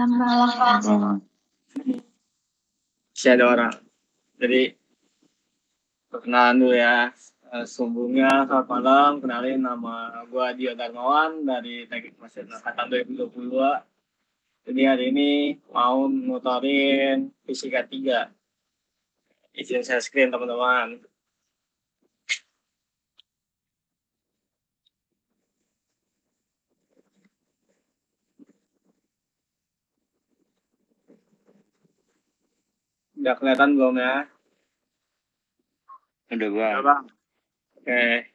Malah ada. Si ada orang. Jadi perkenalan dulu ya. Sebelumnya selamat malam, kenalin nama gue Dio Darmawan dari Teknik Mesin Angkatan 2022. Jadi hari ini mau motorin Fisika 3. Izin saya screen teman-teman. Udah kelihatan belum ya? Udah bang. Udah bang. Oke.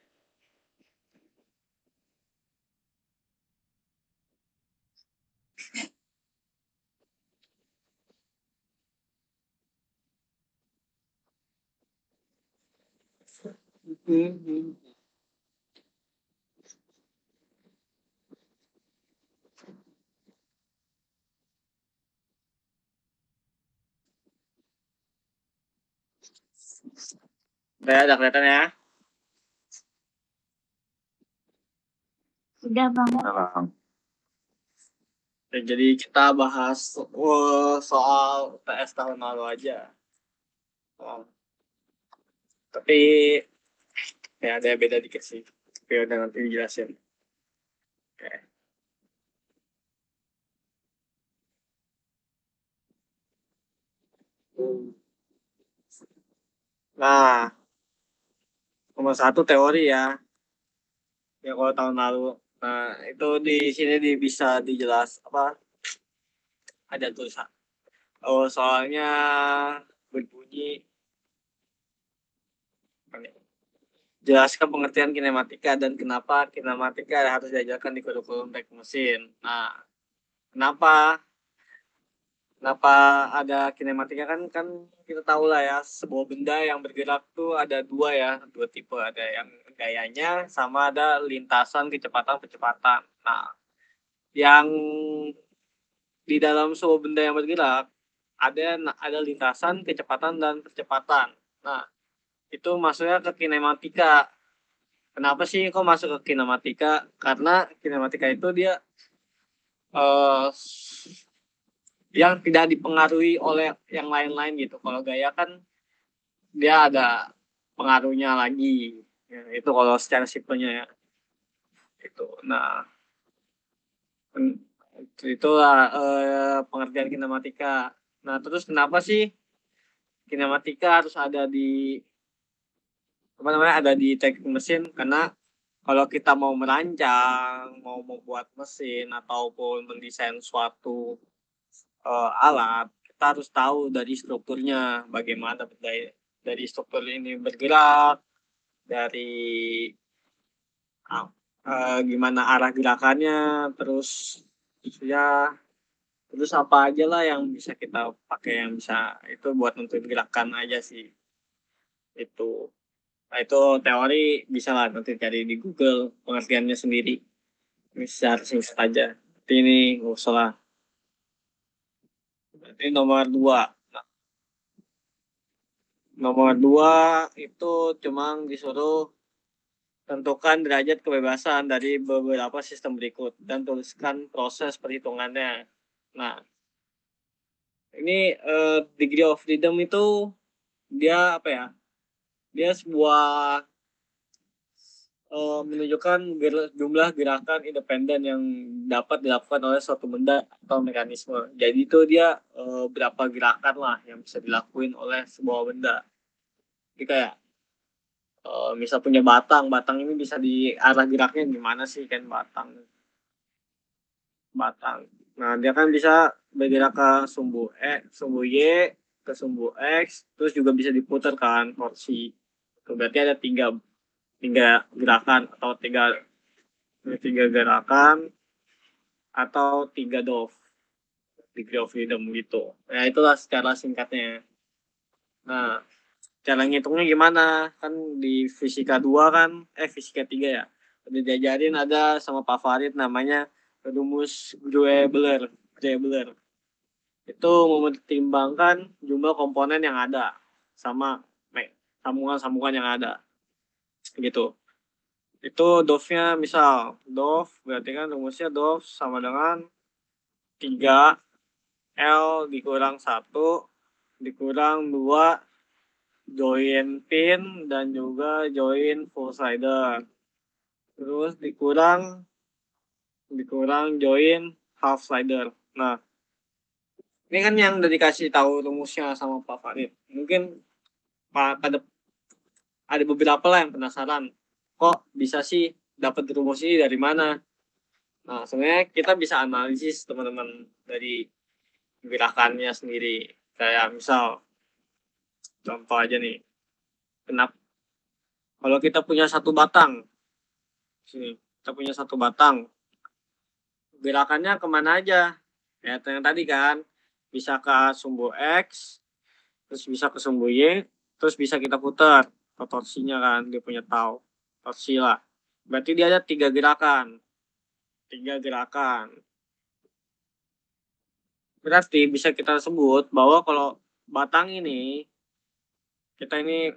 Udah kelihatan ya? Udah bang. Jadi kita bahas soal UTS tahun lalu aja. Tapi ya ada yang beda dikit sih. Tapi udah nanti dijelasin. Oke. Nah, nomor 1 teori ya. Ya kalau tahun lalu. Nah, itu di sini bisa dijelas apa? Ada tulisan. Oh, soalnya berbunyi jelaskan pengertian kinematika dan kenapa kinematika harus diajarkan di kurikulum teknik mesin. Nah, kenapa ada kinematika kan kita tahu lah ya, sebuah benda yang bergerak tuh ada dua tipe, ada yang gayanya sama ada lintasan kecepatan. Nah, yang di dalam sebuah benda yang bergerak ada lintasan kecepatan dan percepatan. Nah, itu masuknya ke kinematika. Kenapa sih kok masuk ke kinematika? Karena kinematika itu dia yang tidak dipengaruhi oleh yang lain-lain gitu. Kalau gaya kan dia ada pengaruhnya lagi. Ya, itu kalau secara simpelnya ya. Itu. Nah, itulah pengertian kinematika. Nah, terus kenapa sih kinematika harus ada di teknik mesin? Karena kalau kita mau merancang, mau membuat mesin ataupun mendesain suatu alat, kita harus tahu dari strukturnya bagaimana dari struktur ini bergerak, dari gimana arah gerakannya, terus ya terus apa aja lah yang bisa kita pakai, yang bisa itu buat nentuin gerakan aja sih itu. Nah, itu teori bisa lah nanti cari di Google pengertiannya sendiri. Ini secara singkat aja. Ini nggak usah lah. Berarti nomor 2. Nah, nomor 2 itu cuma disuruh tentukan derajat kebebasan dari beberapa sistem berikut dan tuliskan proses perhitungannya. Nah, ini degree of freedom itu dia apa ya? Dia sebuah menunjukkan jumlah gerakan independen yang dapat dilakukan oleh suatu benda atau mekanisme. Jadi itu dia berapa gerakan lah yang bisa dilakuin oleh sebuah benda. Jadi kayak misal punya batang ini bisa diarah geraknya gimana sih kan batang. Nah, dia kan bisa bergerak ke sumbu Y, ke sumbu X, terus juga bisa diputar kan porsi. Itu berarti ada tiga gerakan atau tiga gerakan atau 3 DOF, degree of freedom gitu. Nah, itulah secara singkatnya. Nah, cara ngitungnya gimana? Kan di fisika 2 kan, fisika 3 ya. Udah diajarin ada sama Pak Farid namanya rumus Greubler. Itu mempertimbangkan jumlah komponen yang ada sama sambungan-sambungan yang ada. Gitu. Itu DOF-nya misal DOF berarti kan rumusnya DOF sama dengan 3 L dikurang 1 dikurang 2 join pin dan juga join full slider. Terus dikurang join half slider. Nah, ini kan yang udah dikasih tahu rumusnya sama Pak Farid. Mungkin ada beberapa lah yang penasaran, kok bisa sih dapat rumus ini dari mana? Nah, sebenarnya kita bisa analisis teman-teman dari gerakannya sendiri. Kayak misal, contoh aja nih, kenapa kalau kita punya satu batang, sini kita punya satu batang, gerakannya kemana aja? Ya, yang tadi kan, bisa ke sumbu X, terus bisa ke sumbu Y, terus bisa kita putar ke torsinya kan, dia punya tahu torsi lah. Berarti dia ada 3 gerakan. 3 gerakan. Berarti bisa kita sebut bahwa kalau batang ini,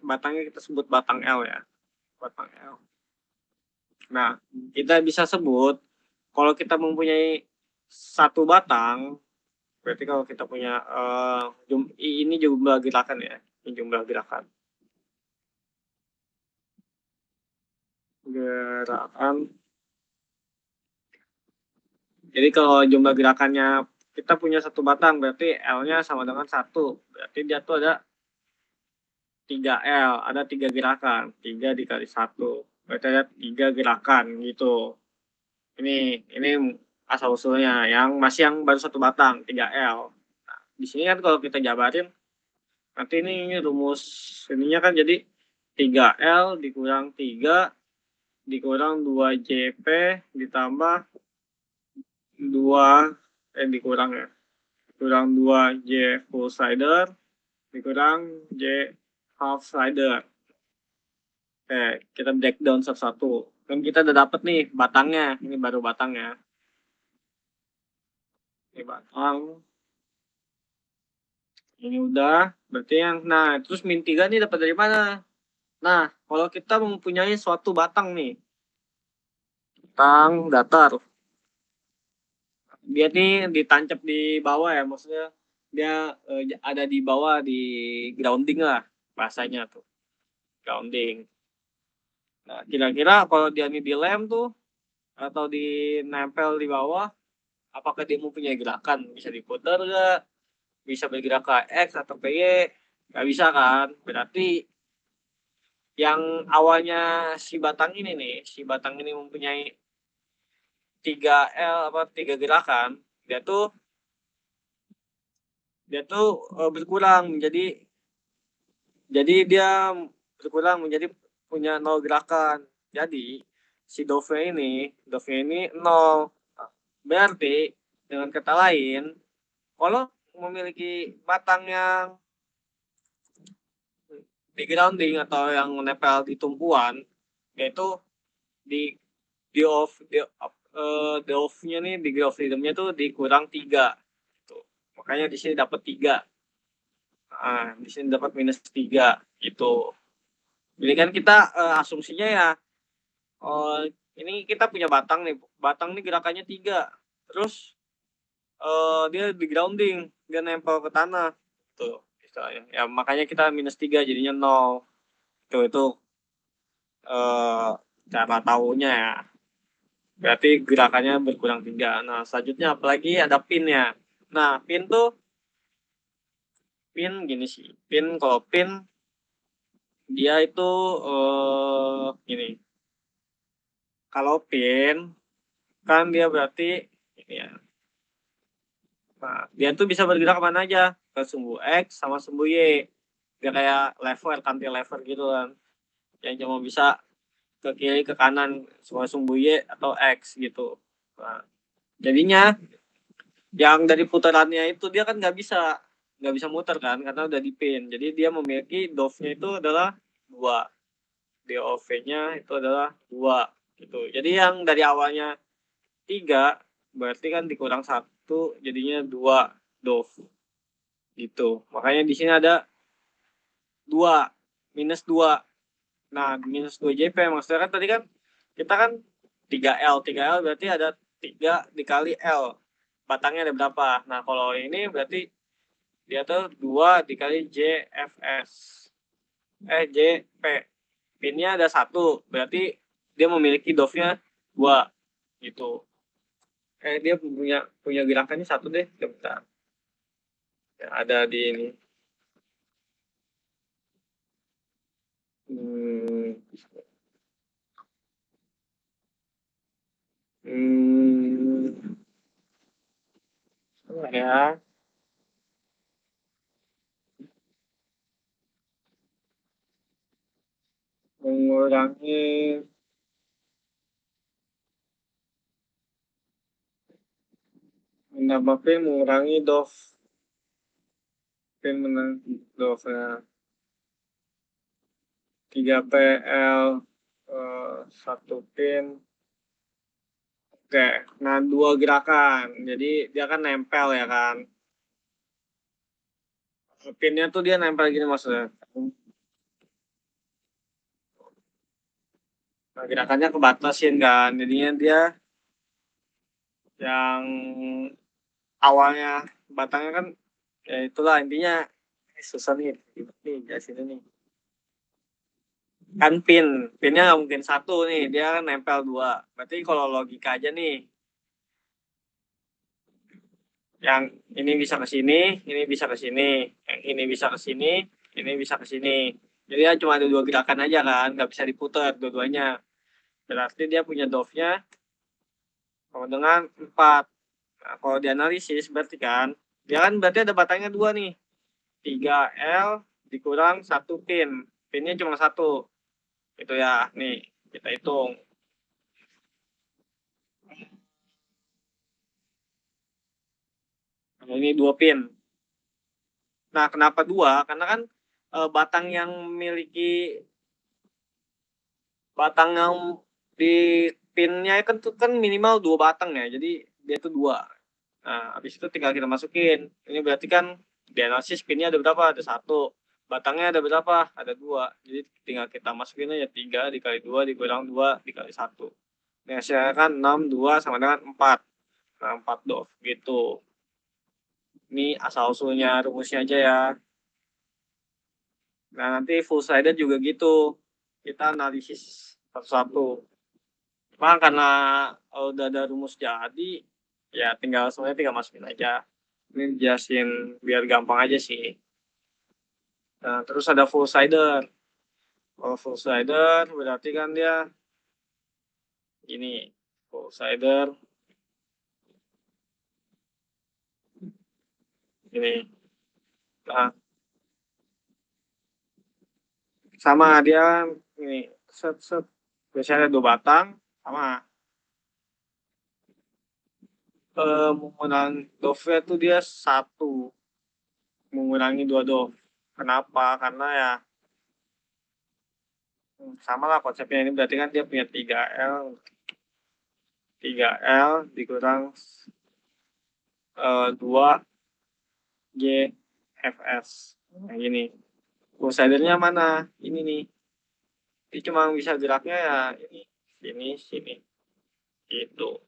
batangnya kita sebut batang L ya. Batang L. Nah, kita bisa sebut kalau kita mempunyai satu batang, berarti kalau kita punya ini jumlah gerakan ya, ini jumlah gerakan. Jadi kalau jumlah gerakannya kita punya satu batang, berarti L-nya sama dengan 1. Berarti dia tuh ada 3L, ada 3 gerakan. 3 dikali 1. Berarti ada 3 gerakan gitu. Ini asal usulnya yang baru satu batang, 3L. Nah, di sini kan kalau kita jabarin, nanti ini rumus ininya kan jadi 3L dikurang 3 dikurang 2JP ditambah 2 dikurang ya. Kurang 2J full slider dikurang J half slider. Kita breakdown satu-satu. Kan kita udah dapet nih batangnya. Ini baru batangnya. Ini batang. Ini udah. Berarti nah terus min 3 nih dapat dari mana? Nah, kalau kita mempunyai suatu batang nih. Batang datar. Dia nih ditancap di bawah ya. Maksudnya dia ada di bawah, di grounding lah bahasanya tuh. Grounding. Nah, kira-kira kalau dia ini dilem tuh atau dinempel di bawah, apakah dia mempunyai gerakan? Bisa diputar nggak? Bisa bergerak ke X atau ke Y? Nggak bisa kan? Berarti yang awalnya si batang ini mempunyai 3 gerakan, dia tuh berkurang jadi dia berkurang menjadi punya 0 gerakan. Jadi si dove-nya ini 0. Berarti dengan kata lain, kalau memiliki batang yang di grounding atau yang menempel di tumpuan, yaitu di off-nya nih, di off freedom-nya tuh dikurang 3. Tuh. Makanya di sini dapat 3. Nah, di sini dapat minus 3 gitu. Jadi kan kita asumsinya ya, ini kita punya batang nih. Batang nih gerakannya 3. Terus dia di grounding, dia nempel ke tanah. Tuh, istilahnya. Ya makanya kita minus 3 jadinya 0. Itu cara tahunya ya. Berarti gerakannya berkurang 3. Nah, selanjutnya apalagi ada pinnya. Nah, pin gini sih. Kalau pin dia itu gini. Kalau pin kan dia berarti ini ya. Nah, dia tuh bisa bergerak kemana aja, ke sumbu X sama sumbu Y. Dia kayak lever, cantilever gitu kan. Yang cuma bisa ke kiri, ke kanan, semua sumbu Y atau X gitu. Nah, jadinya yang dari putarannya itu dia kan nggak bisa muter kan karena udah dipin. Jadi dia memiliki dove-nya itu adalah 2. DOV-nya itu adalah 2 gitu. Jadi yang dari awalnya 3 berarti kan dikurang 1 jadinya 2 dove gitu. Makanya di sini ada 2 minus 2. Nah, minus 2 JP maksudnya kan tadi kan kita kan 3L berarti ada 3 dikali L. batangnya ada berapa. Nah, kalau ini berarti dia tuh 2 dikali JFS. JP. Pinnya ada 1, berarti dia memiliki dove-nya 2 gitu. Dia punya gerakannya 1 deh, bentar. Ya, ada di ini. Hmm. Apa ya? Mengurangi menambah pin, mengurangi dove. Pin menambah dove ya. 3 PL 1 pin. Oke, nah 2 gerakan. Jadi dia kan nempel ya kan. Pinnya tuh dia nempel gini maksudnya. Nah, gerakannya kebatasin kan. Jadinya dia yang awalnya batangnya kan ya itulah intinya. Susah nih jelasinnya nih. Kan pinnya nggak mungkin 1 nih, dia kan nempel 2. Berarti kalau logika aja nih, yang ini bisa ke sini, ini bisa ke sini, yang ini bisa ke sini, ini bisa ke sini. Jadi ya cuma ada 2 gerakan aja kan, nggak bisa diputar dua-duanya. Berarti dia punya dove-nya sama dengan 4. Nah, kalau dianalisis berarti kan, dia kan berarti ada batangnya 2 nih. 3L dikurang 1 pin. Pinnya cuma 1. Itu ya, nih kita hitung. Nah, ini 2 pin. Nah, kenapa 2? Karena kan batang yang memiliki batang yang di pinnya kan tuh kan minimal 2 batang ya. Jadi dia tuh 2. Nah, habis itu tinggal kita masukin. Ini berarti kan di analisis pinnya ada berapa? Ada 1. Batangnya ada berapa? Ada 2. Jadi tinggal kita masukin aja 3 dikali 2 dikurang 2 dikali 1. Ini hasilnya kan 6, 2 sama dengan 4. Nah, 4 dov gitu. Ini asal-usulnya rumusnya aja ya. Nah, nanti full slider juga gitu. Kita analisis satu-satu. Cuma karena udah ada rumus jadi, ya semuanya tinggal masukin aja. Ini jelasin biar gampang aja sih. Nah, terus ada full slider. Kalau full slider berarti kan dia ini full slider ini. Nah, sama dia ini set set biasanya ada 2 batang sama menggunakan dove itu dia 1 mengurangi 2 dove. Kenapa? Karena ya sama lah konsepnya ini berarti kan dia punya 3L dikurang 2 JFS. Nah gini. Crusadernya mana? Ini nih. Ini cuma bisa geraknya ya ini sini sini gitu.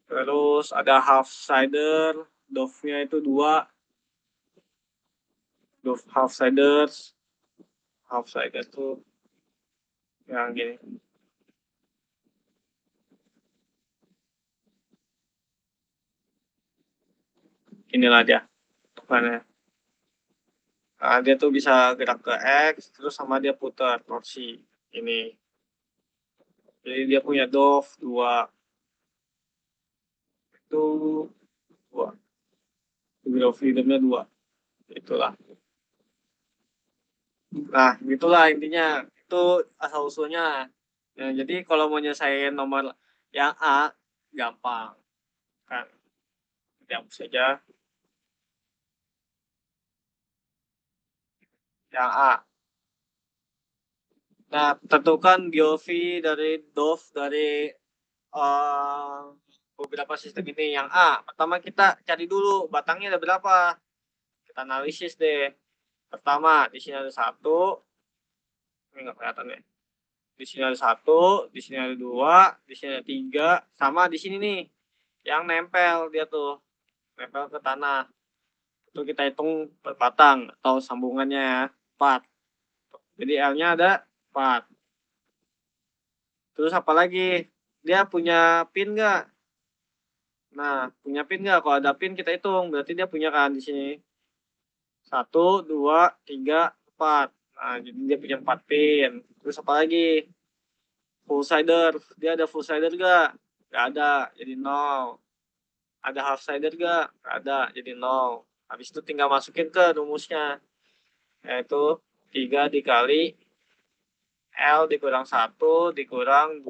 Terus ada half sider, dove-nya itu 2, dove half sider tuh yang gini. Inilah dia tukannya. Nah, dia tuh bisa gerak ke X, terus sama dia putar torsi ini. Jadi dia punya dove 2 itu 2, degree of freedom-nya 2. Itulah. Nah, gitulah intinya. Itu asal usulnya. Ya, jadi kalau mau nyelesain nomor yang A gampang kan. Dihapus saja yang A. Nah, tentukan DOV dari dove dari uh, beberapa sistem ini. Yang A, pertama kita cari dulu batangnya ada berapa. Kita analisis deh. Pertama, di sini ada 1. Ini nggak kelihatan ya. Di sini ada 1, di sini ada 2, di sini ada 3, sama di sini nih. yang nempel dia tuh, nempel ke tanah. Itu kita hitung per batang atau sambungannya ya, 4. Jadi L-nya ada 4. Terus apa lagi? Dia punya pin nggak? Nah, punya pin nggak? Kalau ada pin kita hitung, berarti dia punya kan di sini. 1, 2, 3, 4. Nah, jadi dia punya 4 pin. Terus apa lagi? Full sider. Dia ada full sider nggak? Nggak ada, jadi 0. Ada half sider nggak? Nggak ada, jadi 0. Habis itu tinggal masukin ke rumusnya. Yaitu 3 dikali L dikurang 1 dikurang 2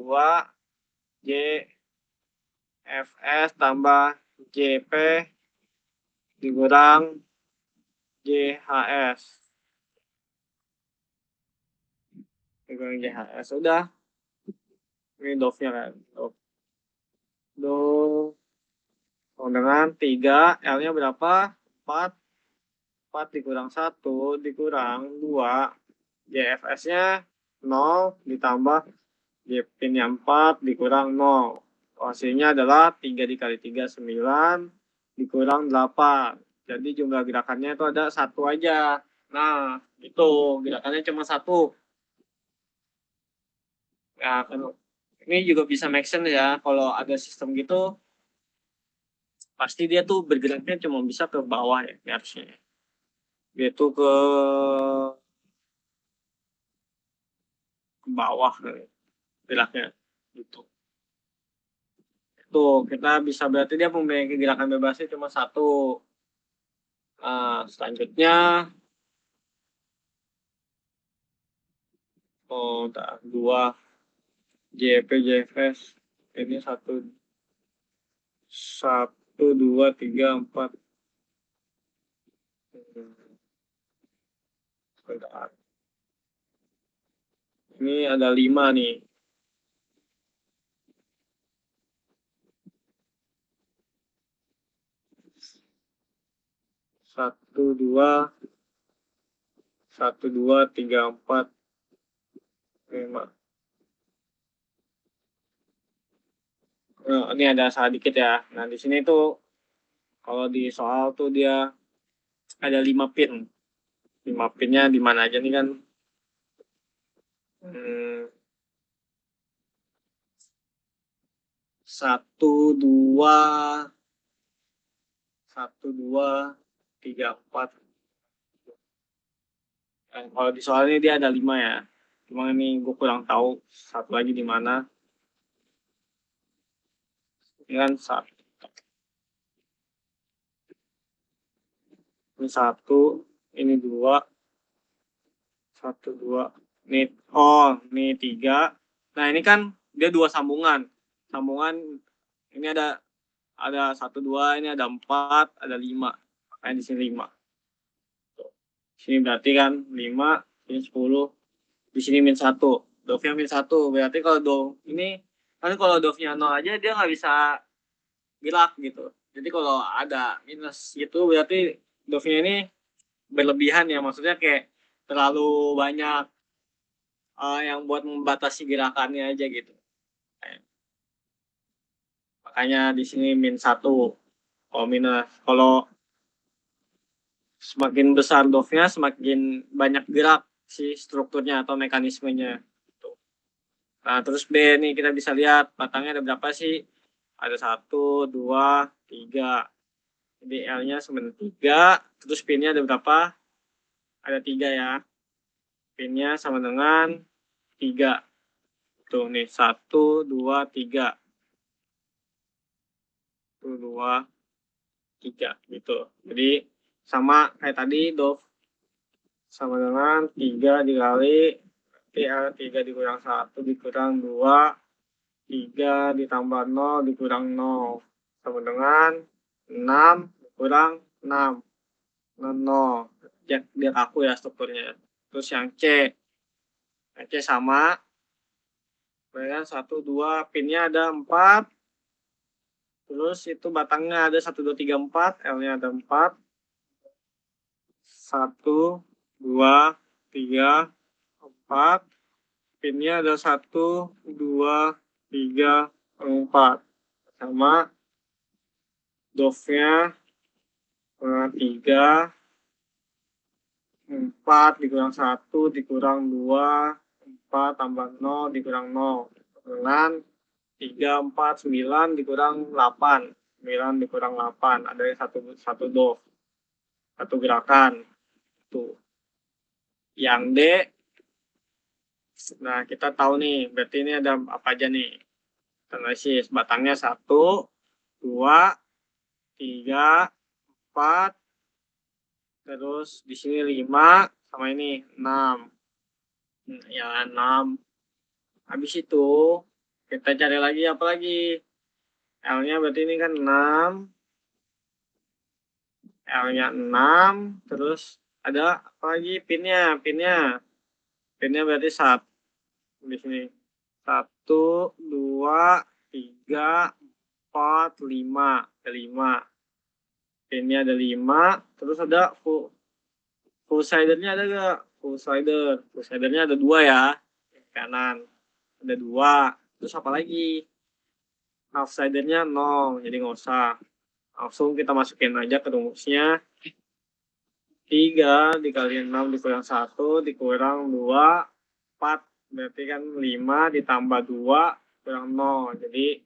J Fs tambah JP dikurang JHS. Dikurang JHS. Udah. Ini dove-nya kan. Dove. Dengan 3. L-nya berapa? 4. 4 dikurang 1 dikurang 2. JFS-nya 0 ditambah JP-nya 4 dikurang 0. Hasilnya adalah 3 dikali 3, 9 dikurang 8. Jadi jumlah gerakannya itu ada 1 aja. Nah, itu gerakannya cuma 1. Nah, ini juga bisa make sense ya. Kalau ada sistem gitu, pasti dia tuh bergeraknya cuma bisa ke bawah ya, harusnya. Dia tuh ke bawah geraknya. Gitu. Tuh, kita bisa berarti dia memiliki gerakan bebasnya cuma 1. Selanjutnya, oh, 2 JP JFS ini 1 2 3 4. Ini ada 5 nih. 1 2 1 2 3 4 5. Nah, ini ada salah dikit ya. Nah, di sini tuh kalau di soal tuh dia ada 5 pin. 5 pinnya di mana aja nih kan? 1 2 1 2 3 4. Kalau di soal ini dia ada 5 ya. Cuma ini gue kurang tahu satu lagi di mana. Ini kan ini 1, ini 2, 1 2. Ini 3. Nah, ini kan dia 2 sambungan. Sambungan ini ada 1 2, ini ada 4, ada 5. Makanya di sini 5. Sini berarti kan 5, ini 10. Di sini min 1. Dove-nya min 1. Berarti kalau dove ini kan kalau dove-nya 0 aja dia nggak bisa gerak gitu. Jadi kalau ada minus gitu berarti dove-nya ini berlebihan ya, maksudnya kayak terlalu banyak yang buat membatasi gerakannya aja gitu. Makanya di sini min 1. Kalau minus, kalau semakin besar dove-nya semakin banyak gerak si strukturnya atau mekanismenya. Nah, terus B nih kita bisa lihat batangnya ada berapa sih? Ada 1, 2, 3. Jadi L-nya sebenarnya 3, terus pin-nya ada berapa? Ada 3 ya. Pin-nya sama dengan 3. Tuh nih, 1, 2, 3. 1, 2, 3 gitu. Jadi sama kayak tadi dove sama dengan 3 dikali L 3 dikurang 1 dikurang 2, 3 ditambah 0 dikurang 0 sama dengan 6 kurang 6. 0. Dia kaku ya strukturnya. Terus yang C. Yang C sama. Kemudian 1, 2. Pinnya ada 4. Terus itu batangnya ada 1, 2, 3, 4. L-nya ada 4. 1, 2, 3, 4. Pinnya ada 1, 2, 3, 4. Sama. Dove-nya 3, 4 dikurang 1 dikurang 2, 4 tambah 0 dikurang 0. Dengan 3, 4, 9 dikurang 8. 9 dikurang 8. Ada satu dove. Satu gerakan. Tuh. Yang D, nah kita tahu nih, berarti ini ada apa aja nih. Analisis, batangnya 1, 2, 3, 4, terus di sini 5, sama ini 6. Ya 6. Habis itu kita cari lagi apa lagi? L-nya berarti ini kan 6. L-nya 6. Terus ada apa lagi? Pinnya. Pinnya berarti 1. Di sini. 1, 2, 3, 4, 5. Ada 5. Pinnya ada 5. Terus ada full slidernya ada gak? Full slidernya ada 2 ya. Kanan. Ada 2. Terus apa lagi? Half slidernya 0. Jadi nggak usah. Langsung kita masukin aja ke rumusnya. 3 dikali 6 dikurang 1 dikurang 2, 4. Berarti kan 5 ditambah 2 kurang 0. Jadi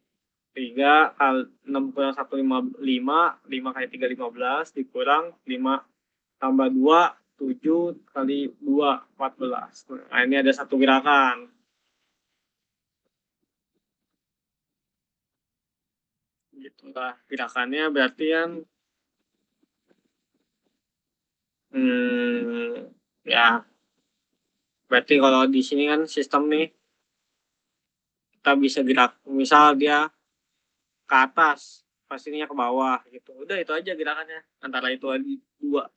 3 kali 6 kurang 1, 5 kali 3, 15 dikurang 5 tambah 2, 7 kali 2, 14. Nah, ini ada satu gerakan. Gitu lah. Gerakannya berarti kan ya berarti kalau di sini kan sistem nih kita bisa gerak, misal dia ke atas pastinya ke bawah gitu, udah itu aja gerakannya, antara itu aja dua,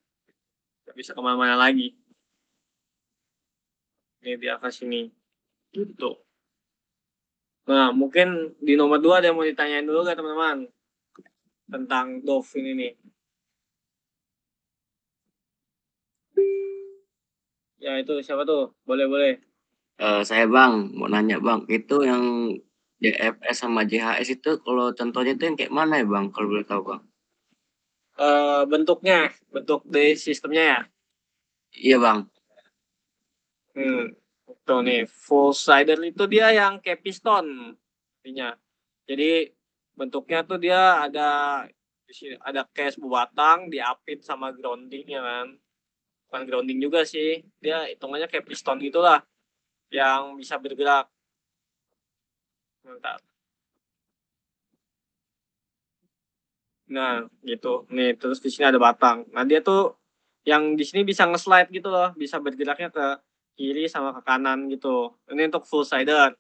nggak bisa kemana-mana lagi. Ini dia ke sini gitu. Nah mungkin di nomor 2 ada yang mau ditanyain dulu gak teman-teman tentang Dove ini nih? Ya itu siapa tuh, boleh. Saya Bang, mau nanya Bang, itu yang JFS sama JHS itu kalau contohnya itu yang kayak mana ya Bang, kalau boleh tahu Bang? Bentuk dari sistemnya ya. Iya Bang. Tuh nih, full slider itu dia yang kayak piston intinya. Jadi bentuknya tuh dia ada di sini ada kayak sebuah batang diapit sama grounding ya kan. Bukan grounding juga sih. Dia hitungannya kayak piston gitulah yang bisa bergerak. Mantap. Nah, gitu. Nih, terus di sini ada batang. Nah, dia tuh yang di sini bisa nge-slide gitu loh, bisa bergeraknya ke kiri sama ke kanan gitu. Ini untuk full slider.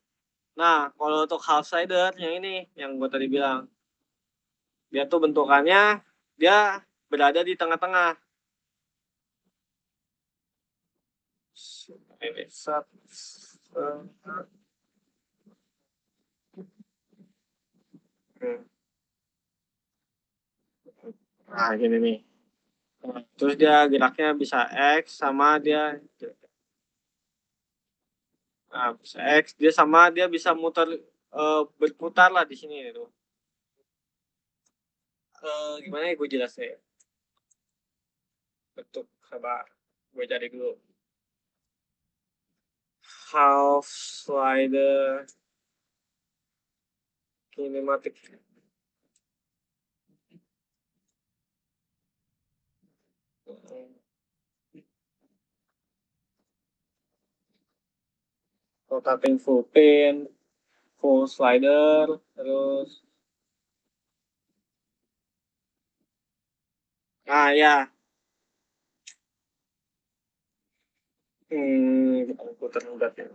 Nah, kalau untuk half slider yang ini yang gue tadi bilang, dia tuh bentukannya dia berada di tengah-tengah. Ini nah gini nih. Terus dia geraknya bisa X sama dia, nah bisa X dia sama dia bisa muter, berputar lah di sini itu. Gimana ya gue jelasnya ya? Bentuk sabar, gue cari dulu. Half slider kinematik. Rotating full pin, full slider, terus ya, kita putar udatnya.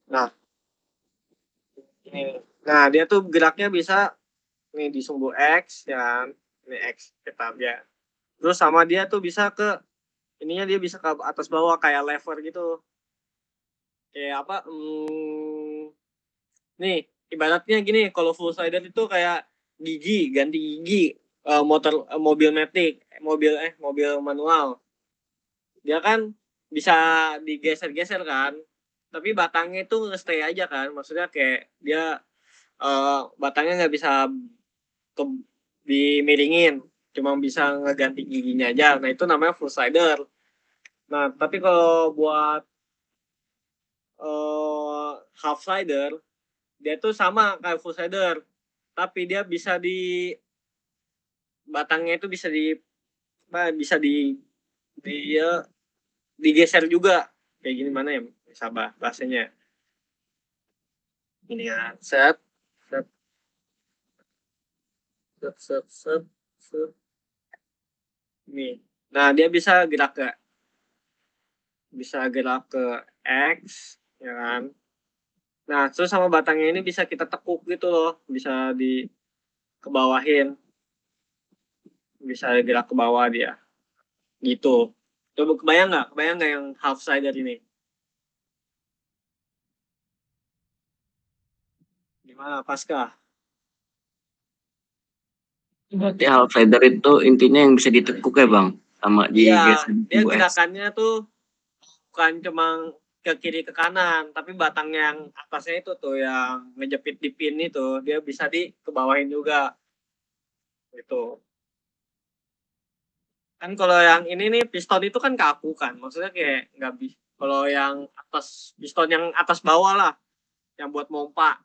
Nah, ini. Nah, dia tuh geraknya bisa nih di sumbu X ya kan. Ini X kita ya. Terus sama dia tuh bisa ke ininya, dia bisa ke atas bawah kayak lever gitu. Kayak apa? Nih, ibaratnya gini, kalau full slider itu kayak gigi, ganti gigi. mobil matic, mobil manual. Dia kan bisa digeser-geser kan, tapi batangnya itu stay aja kan, maksudnya kayak dia batangnya nggak bisa ke, dimiringin, cuma bisa ngeganti giginya aja. Nah itu namanya full slider. Nah tapi kalau buat half slider, dia tuh sama kayak full slider, tapi dia bisa di batangnya itu bisa di ya, digeser juga. Kayak gini mana ya sabar bahasanya. Ini ya, set set set set set set. Nih. Nah, dia bisa gerak ke X, ya kan? Nah, terus sama batangnya ini bisa kita tekuk gitu loh, bisa dikebawahin, bisa gerak ke bawah dia, gitu. Coba kebayang nggak yang half sider ini? Gimana, Paskah? Berarti half slider itu intinya yang bisa ditekuk ya bang, sama Iya, digeser dia Bu S. gerakannya tuh bukan cuma ke kiri ke kanan, tapi batang yang atasnya itu tuh yang ngejepit di pin itu dia bisa dikebawahin juga gitu. Kan kalau yang ini nih piston itu kan kaku kan, maksudnya kayak nggak bisa. Kalau yang atas piston yang atas bawah lah, yang buat pompa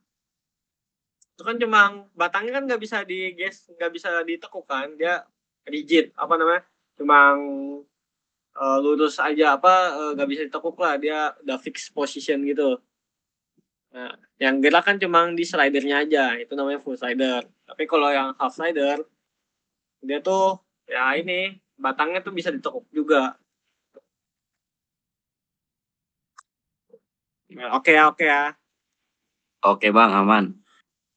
itu kan cuma batangnya kan nggak bisa ditekuk kan, dia rigid apa namanya, cuma lurus aja nggak bisa ditekuk lah, dia udah fix position gitu. Nah, yang gerak kan cuma di slidernya aja, itu namanya full slider. Tapi kalau yang half slider, dia tuh ya ini batangnya tuh bisa ditekuk juga. Nah, oke oke ya, Oke bang, aman.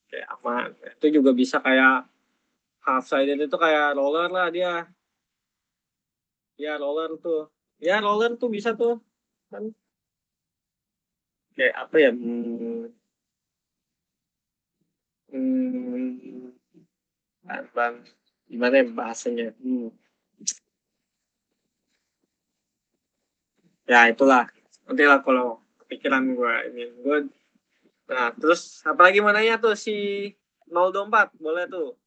oke aman. Itu juga bisa kayak half slider itu kayak roller lah dia. Ya roller tuh, ya roller tuh bisa tuh kan kayak apa ya? Hmm, bang, gimana ya bahasanya? Ya itulah. Nanti lah kalau kepikiran gue ini. Nah, terus apalagi mau nanya tuh si 024, boleh tuh.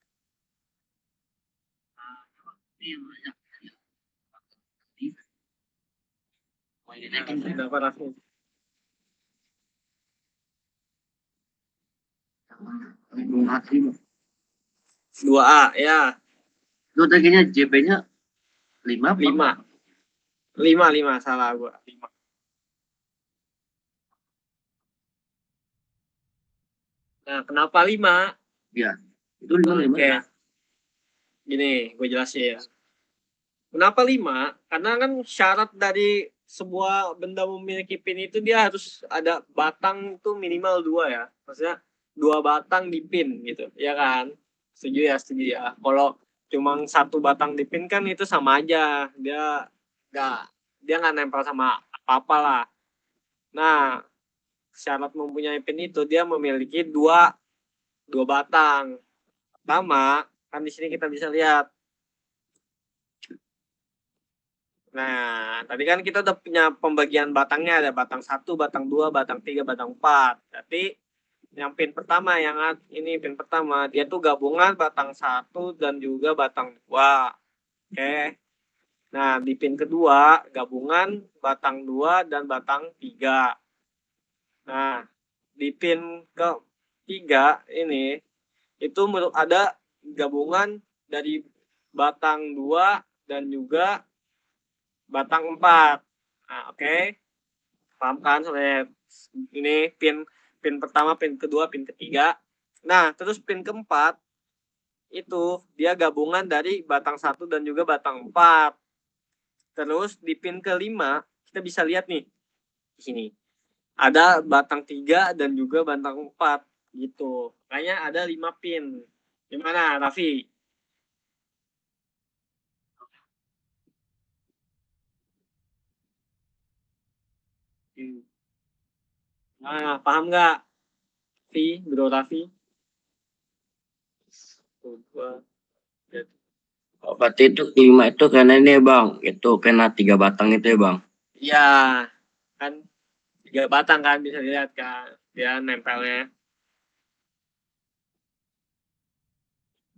Berapa Raffi? 2A, ya. Itu tadinya JP-nya 5 apa? 5. 5, salah gue. 5. Nah, kenapa 5? Ya, itu 5 Oke, gimana? gini, gue jelasin. Kenapa 5? Karena kan syarat dari sebuah benda memiliki pin itu dia harus ada batang tuh minimal 2 ya. Maksudnya 2 batang di pin gitu, ya kan? Setuju ya, setuju ya. Kalau cuma satu batang di pin kan itu sama aja. Nggak dia nggak nempel sama apa-apa lah. Nah, syarat mempunyai pin itu dia memiliki dua batang. Pertama, kan di sini kita bisa lihat. Nah, tadi kan kita udah punya pembagian batangnya, ada batang 1, batang 2, batang 3, batang 4. Tapi yang pin pertama ini pin pertama dia tuh gabungan batang 1 dan juga batang 2. Oke. Nah, di pin kedua gabungan batang 2 dan batang 3. Nah, di pin ketiga ini itu ada gabungan dari batang 2 dan juga batang 4. Nah, oke. Paham kan sampai ini pin pertama, pin kedua, pin ketiga. Nah, terus pin keempat itu dia gabungan dari batang 1 dan juga batang 4. Terus di pin kelima kita bisa lihat nih di sini. Ada batang 3 dan juga batang 4 gitu. Kayaknya ada 5 pin. Gimana, Raffi? Nah, paham nggak, Bro Raffi? 1, 2, Oh, berarti itu 5 itu karena ini ya bang, itu kena 3 batang itu ya bang. Iya, kan 3 batang kan bisa dilihat kan dia nempelnya.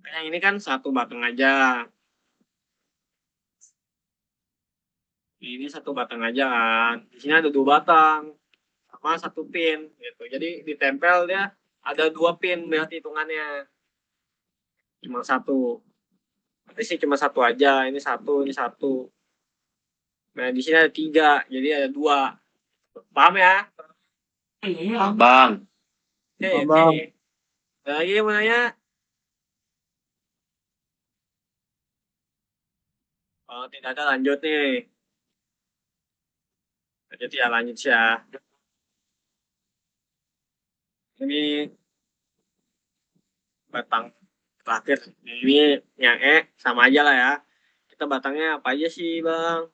Yang ini kan 1 batang aja. Ini 1 batang aja kan. Di sini ada 2 batang sama 1 pin gitu. Jadi ditempel dia ada 2 pin berarti hitungannya. Cuma 1. Tapi sih cuma 1 aja. Ini 1, ini 1. Nah, di sini ada 3, jadi ada 2. Paham ya? Bang, Oke, oke. Ada lagi yang mau nanya? Kalau tidak ada lanjut nih. Lanjut ya, lanjut ya. Ini batang terakhir. Ini yang sama aja lah ya. Kita batangnya apa aja sih, Bang?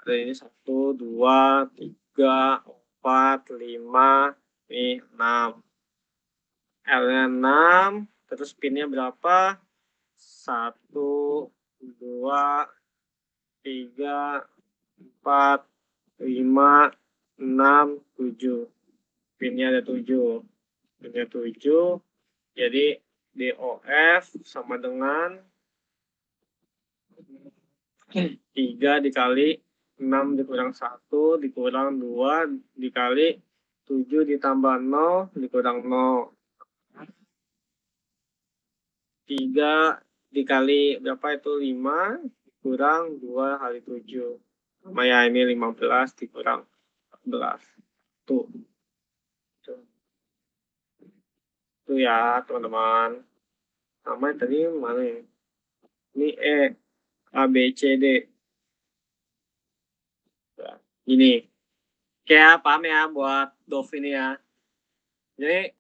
Ada ini 1, 2, 3, 4, 5, ini 6. L-nya 6, terus pinnya berapa? 1, 2, 3, 4, 5, 6, 7. Pinnya ada 7. Pinnya 7. Jadi DOF sama dengan 3 dikali 6 dikurang 1 dikurang 2 dikali 7 ditambah 0 dikurang 0. 3 dikali berapa itu 5 dikurang 2 kali 7. Sama ya ini 15 dikurang 14. Tuh. Tuh ya teman-teman. Sama tadi mana ya? Ini A, B, C, D. Nah, ini. Kayak paham ya buat Dov ini ya. Jadi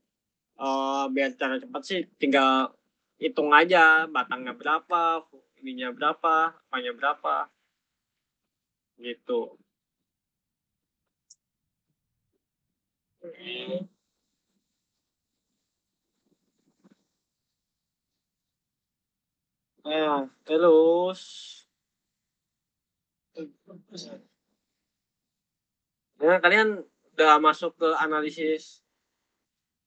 biar cara cepat sih tinggal hitung aja batangnya berapa, ininya berapa, apanya berapa. Gitu. Nah, terus kalian udah masuk ke analisis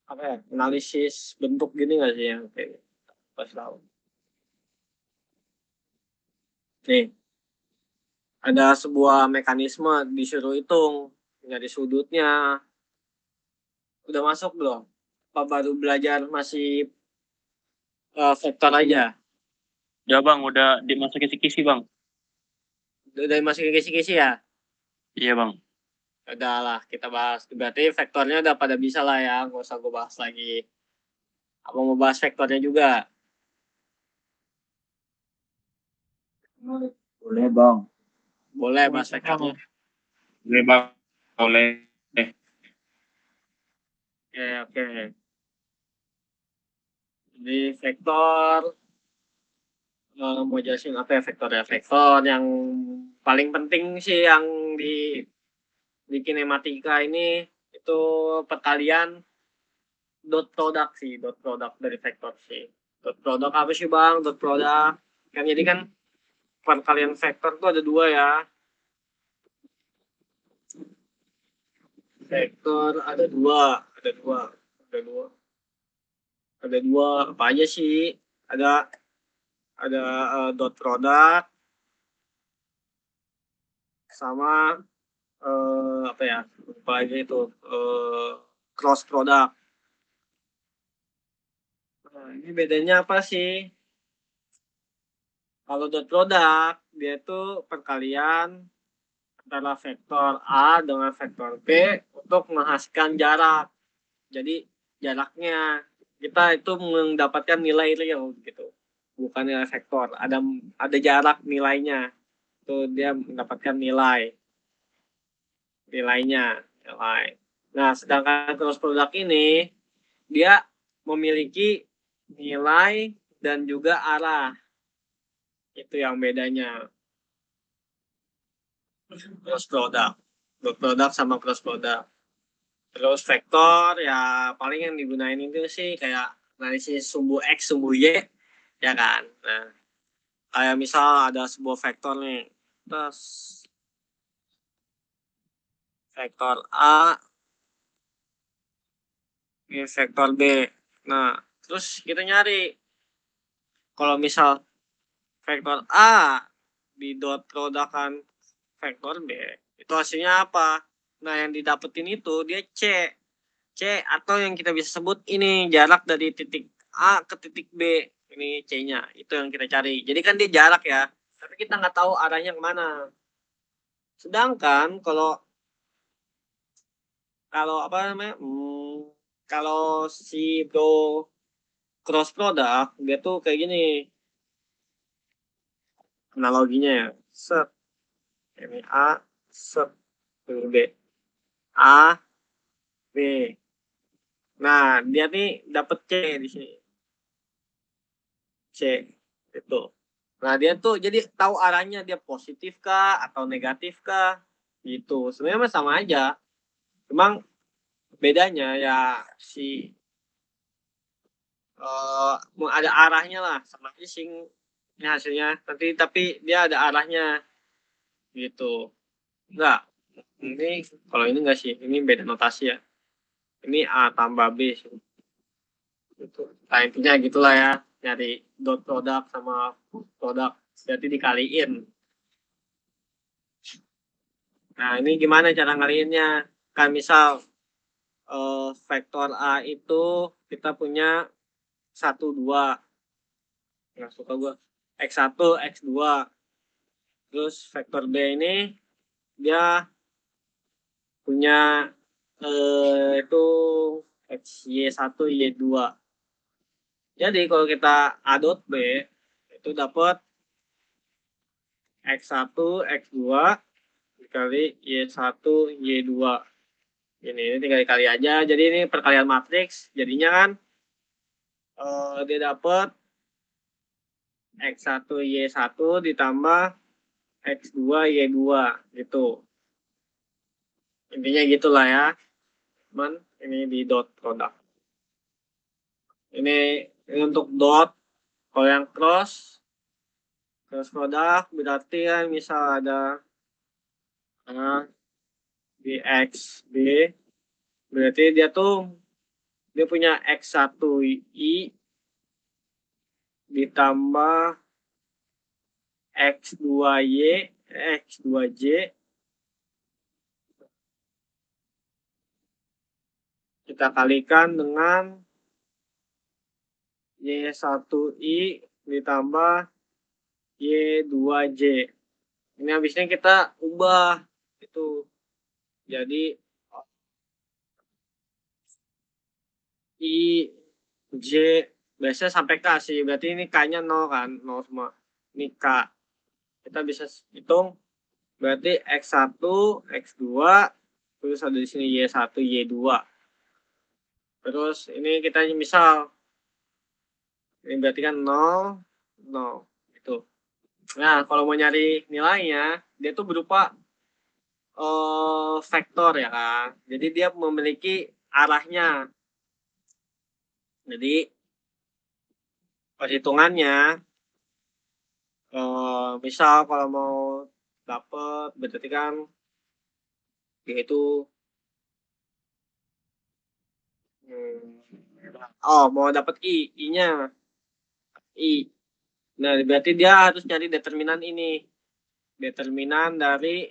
apa ya? Analisis bentuk gini nggak sih yang kayak pas tahu? Nih, ada sebuah mekanisme disuruh hitung dari sudutnya. Udah masuk belum? Apa baru belajar masih vektor aja? Ya bang, udah dimasukin kisi-kisi bang. Udah masuk ke kisi-kisi ya? Iya bang. Udah lah, kita bahas. Berarti vektornya udah pada bisa lah ya, nggak usah gue bahas lagi. Apa mau bahas vektornya juga? boleh bang. Boleh bahas vektornya. Boleh bang. Boleh. Oke, oke. Jadi vektor, mau jelasin apa ya vektor ya? Vektor yang paling penting sih yang di kinematika ini itu perkalian dot product sih, dot product dari vektor sih. Dot product apa sih bang? Dot product kan jadi kan perkalian vektor tuh ada 2 ya. Vektor ada 2, ada 2, ada 2, ada 2 apa aja sih? Ada dot product sama apa ya? Lupa aja itu cross product. Nah, ini bedanya apa sih? Kalau dot product dia tuh perkalian antara vektor A dengan vektor B untuk menghasilkan jarak. Jadi jaraknya kita itu mendapatkan nilai real gitu. Bukan nilai vektor, ada jarak nilainya. Itu dia mendapatkan nilainya. Nah, sedangkan cross product ini dia memiliki nilai dan juga arah. Itu yang bedanya. Cross product. Dot product sama cross product. Terus vektor ya paling yang digunain itu sih kayak analisis sumbu X, sumbu Y, ya kan. Nah, Kayak misal ada sebuah vektor nih, terus vektor A, ini vektor B. Nah, terus kita nyari kalau misal vektor A di dot produkkan vektor B, itu hasilnya apa? Nah, yang didapetin itu dia C. C atau yang kita bisa sebut ini jarak dari titik A ke titik B. Ini C-nya, itu yang kita cari. Jadi kan dia jarak ya, tapi kita nggak tahu arahnya kemana. Sedangkan kalau apa namanya? Kalau si bro cross product dia tuh kayak gini analoginya ya. Set ini A, set ini B. A, B. Nah, dia nih dapet C di sini. C itu. Nah, dia tuh jadi tahu arahnya dia positif kah atau negatif kah gitu. Sebenarnya sama aja. Memang bedanya ya si ada arahnya lah, sama aja sih ini hasilnya. Tapi dia ada arahnya gitu. Enggak. Ini kalau ini enggak sih. Ini beda notasi ya. Ini A tambah B sih. Gitu. Nah, intinya gitulah ya. Nyari dot produk sama produk. Berarti dikaliin. Nah, ini gimana cara ngaliinnya? Kan misal vektor A itu kita punya 1, 2. Nggak suka gue. X1, X2. Terus vektor B ini dia punya itu XY1, Y2. Jadi kalau kita A dot B itu dapat X1, X2 dikali Y1, Y2. Ini tinggal dikali aja. Jadi ini perkalian matriks. Jadinya kan dia dapat X1, Y1 ditambah X2, Y2 gitu. Intinya gitulah ya. Teman, ini di dot produk. Ini untuk dot. Kalau yang cross produk berarti kan misal ada di X, B, berarti dia punya X1I ditambah X2Y, X2J kita kalikan dengan Y1I ditambah Y2J. Ini habisnya kita ubah itu jadi I, J, biasanya sampai K sih. Berarti ini K-nya 0 kan, 0 semua. Ini K. Kita bisa hitung berarti X1, X2, terus ada di sini Y1, Y2. Terus ini kita misal ini berarti kan 0, 0 gitu. Nah, kalau mau nyari nilainya, dia tuh berupa vektor ya kan. Jadi dia memiliki arahnya. Jadi perhitungannya misal kalau mau dapat berarti kan yaitu mau dapat I-nya I. Nah, berarti dia harus nyari determinan ini. Determinan dari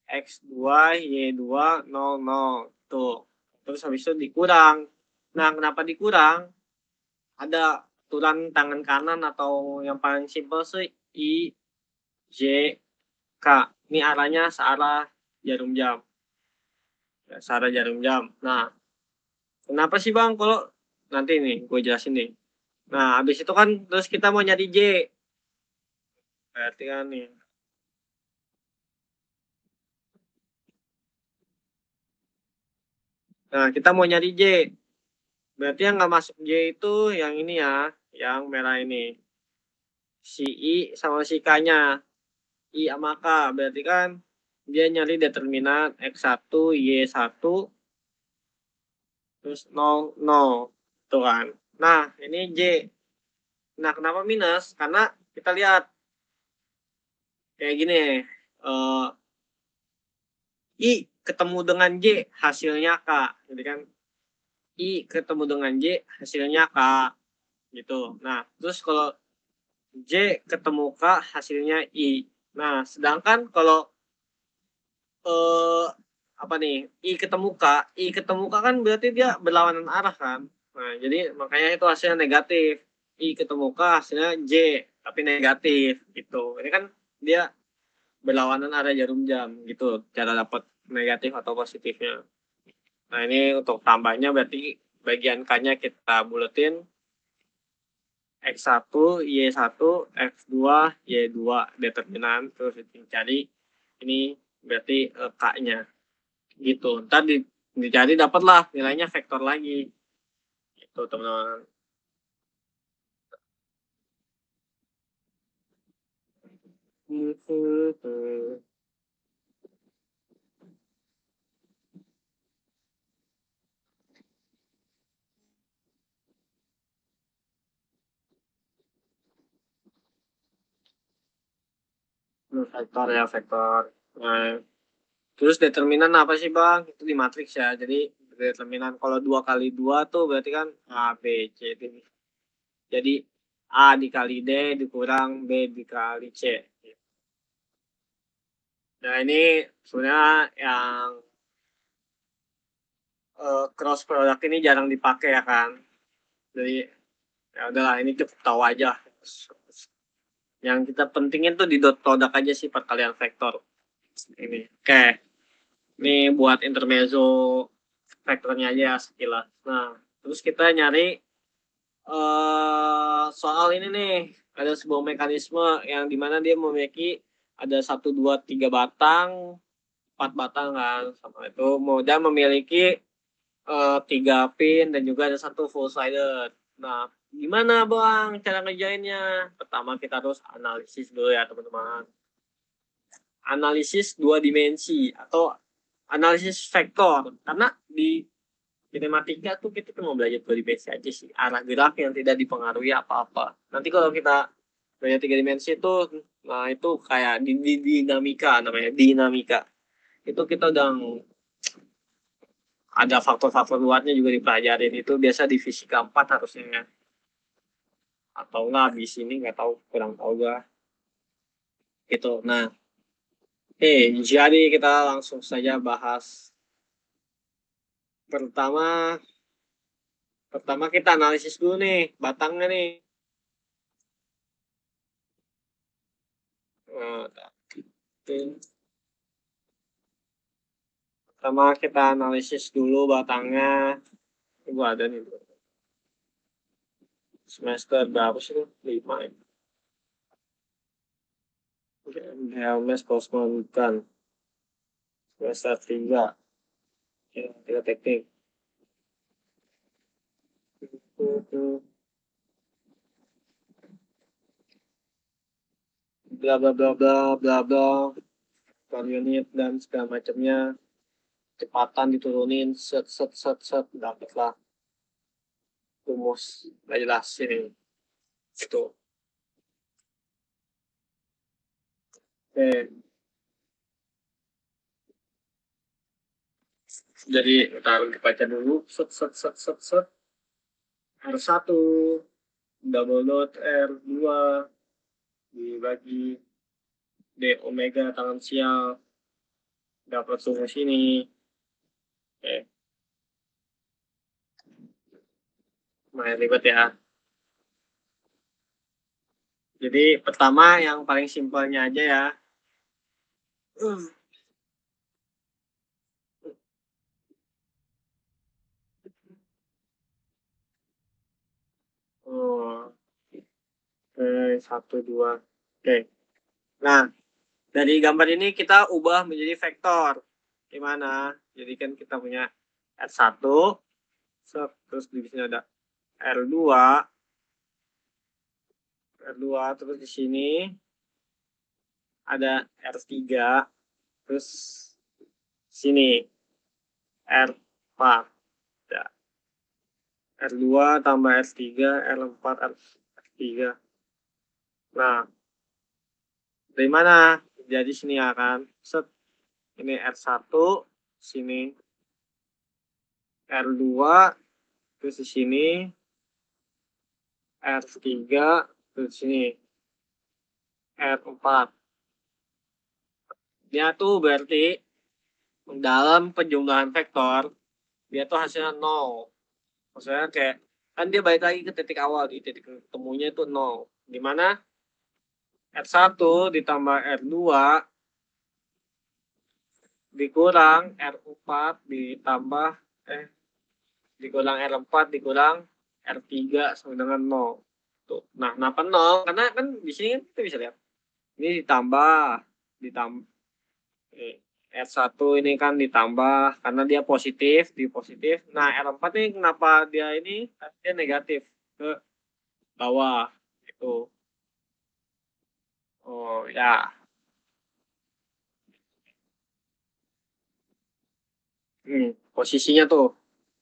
X2, Y2, 0, 0. Tuh. Terus habis itu dikurang. Nah, kenapa dikurang? Ada aturan tangan kanan atau yang paling simpel sih I, J, K. Ini arahnya searah jarum jam. Ya, searah jarum jam. Nah, kenapa sih Bang kalau nanti nih gue jelasin nih. Nah, habis itu kan terus kita mau nyari J. Berarti kan nih. Nah, kita mau nyari J. Berarti yang nggak masuk J itu yang ini ya, yang merah ini. Si I sama si K-nya. I sama K. Berarti kan dia nyari determinan X1, Y1, terus 0, 0. Tuh kan. Nah, ini J. Nah, kenapa minus? Karena kita lihat kayak gini, I ketemu dengan J hasilnya K. Jadi kan I ketemu dengan J hasilnya K gitu. Nah, terus kalau J ketemu K hasilnya I. Nah, sedangkan kalau apa nih? I ketemu K kan berarti dia berlawanan arah kan. Nah, jadi makanya itu hasilnya negatif. I ketemu K hasilnya J tapi negatif gitu. Ini kan dia berlawanan arah jarum jam gitu cara dapat negatif atau positifnya. Nah, ini untuk tambahnya berarti bagian K-nya kita buletin X1, Y1, X2, Y2 determinan terus dicari ini berarti K-nya gitu. Ntar dicari dapatlah nilainya vektor lagi gitu teman-teman. Vektor ya vektor. Nah, terus determinan apa sih bang? Itu di matriks ya. Jadi determinan kalau 2 kali 2 tuh berarti kan A, B, C. Jadi A dikali D dikurang B dikali C. Nah ini sebenarnya yang cross product ini jarang dipakai ya kan. Jadi ya udahlah ini cukup tahu aja. Yang kita pentingin tuh di dot product aja sih perkalian vektor. Ini. Oke. Ini buat intermezzo vektornya aja sekilas. Nah, terus kita nyari soal ini nih. Ada sebuah mekanisme yang dimana dia memiliki ada 1, 2, 3 batang, 4 batang kan. Sama itu. Dan memiliki 3 pin dan juga ada 1 full sided. Nah, gimana bang cara ngerjainnya? Pertama kita harus analisis dulu ya teman-teman. Analisis 2 dimensi atau analisis vektor. Karena di kinematika tuh kita cuma belajar 2 dimensi aja sih. Arah gerak yang tidak dipengaruhi apa-apa. Nanti kalau kita belajar 3 dimensi itu, nah itu kayak di dinamika namanya, dinamika. Itu kita udah ada faktor-faktor luarnya juga dipelajarin. Itu biasa di fisika 4 harusnya. Atau enggak di sini nggak tahu, kurang tahu gak. Gitu. Nah, jadi kita langsung saja bahas. Pertama, pertama kita analisis dulu nih, batangnya nih. Nah, pertama kita analisis dulu batangnya. Ini ada nih. Semester berapa sih? 5 ya. Helmes Kosmopolitan. Semester 3. Ya, 3 teknik. Bla bla bla bla bla bla. Per unit dan segala macamnya. Kecepatan diturunin set set set set dapatlah rumus nggak jelas ini itu. Oke, jadi kita harus baca dulu set set set set set R1 double dot R2 dibagi D omega tangensial dapat rumus ini. Oke, lumayan ribet ya. Jadi pertama yang paling simpelnya aja ya. Oh, oke, 1, 2. Oke. Nah, dari gambar ini kita ubah menjadi vektor. Gimana? Jadi kan kita punya R1, terus di sini ada R2, terus di sini ada R3, terus sini R4. Ya. R2 tambah R3, R4, R3. Nah, Dari mana? Jadi sini ya kan. Set. Ini R1, sini R2, terus di sini R3, terus di sini R4. Dia tuh berarti dalam penjumlahan vektor, dia tuh hasilnya 0. Maksudnya kayak, kan dia balik lagi ke titik awal, di titik ketemunya itu 0. Dimana R1 ditambah R2 dikurang R4 ditambah dikurang R4 dikurang R3 sama dengan 0. Tuh. Nah, kenapa 0? Karena kan di sini kan kita bisa lihat. Ini ditambah R1 ini kan ditambah karena dia positif, di positif. Nah, R4 ini kenapa dia negatif ke bawah itu. Oh, ya. Posisinya tuh.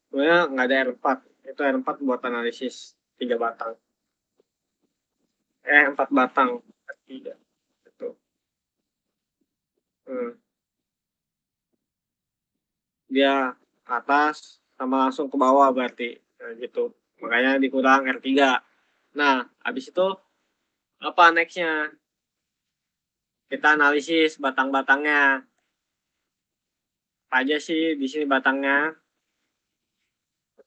Sebenarnya nggak ada R4. Itu R4 buat analisis 3 batang. 4 batang. 3. Itu. Dia ke atas sama langsung ke bawah berarti. Nah, gitu. Makanya dikurang R3. Nah, habis itu apa nextnya? Kita analisis batang-batangnya. Apa aja sih di sini batangnya?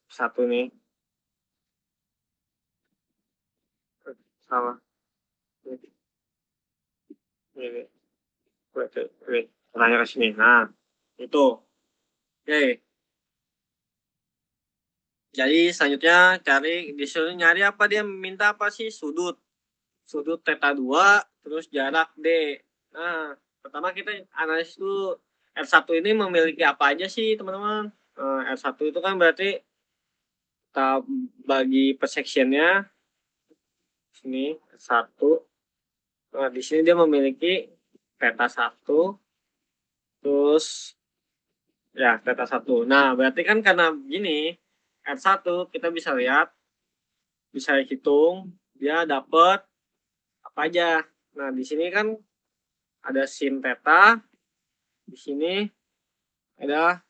Satu nih. Sama. Ini. Tanya ke sini. Nah, itu. Oke. Jadi selanjutnya disuruh nyari apa, dia minta apa sih? Sudut theta 2 terus jarak D. Nah, pertama kita analisis dulu R1 ini memiliki apa aja sih, teman-teman? R1 itu kan berarti kita bagi per sectionnya sini R1. Nah, di sini dia memiliki theta 1 terus ya theta 1. Nah, berarti kan karena gini R1 kita bisa lihat, bisa hitung dia dapat apa aja. Nah, di sini kan ada sin theta, di sini ada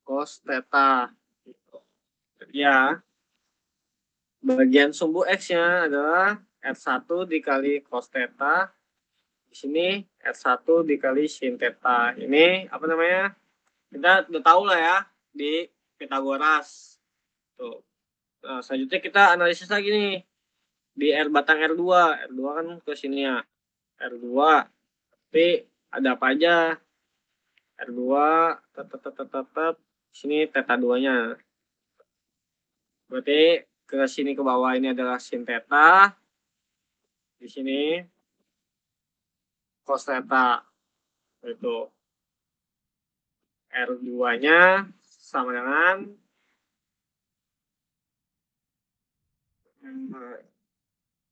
cos theta. Ya, bagian sumbu X-nya adalah R1 dikali cos theta. Di sini R1 dikali sin theta. Ini apa namanya? Kita udah tahu lah ya di Pitagoras. Tuh. Nah, selanjutnya kita analisis lagi nih di R batang R2. R2 kan ke sini ya. R2 tapi ada apa aja? R2 tetap sini theta 2-nya. Berarti ke sini ke bawah ini adalah sin theta. Di sini cos theta. Itu R2-nya sama dengan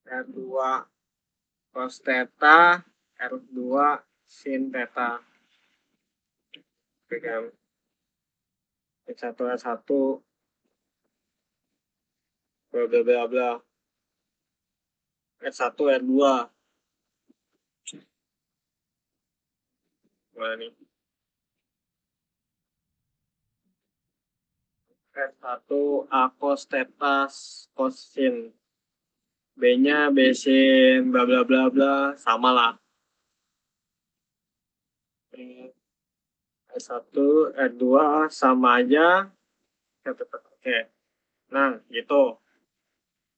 R2 cos theta, R2 sin theta. Pegang R1 R1 bla bla bla bla. R1 R2. Mana nih? R1 A cos theta cos sin. B-nya B sin bla bla bla bla, sama lah. R1 R2 sama aja. Oke. Nah, gitu.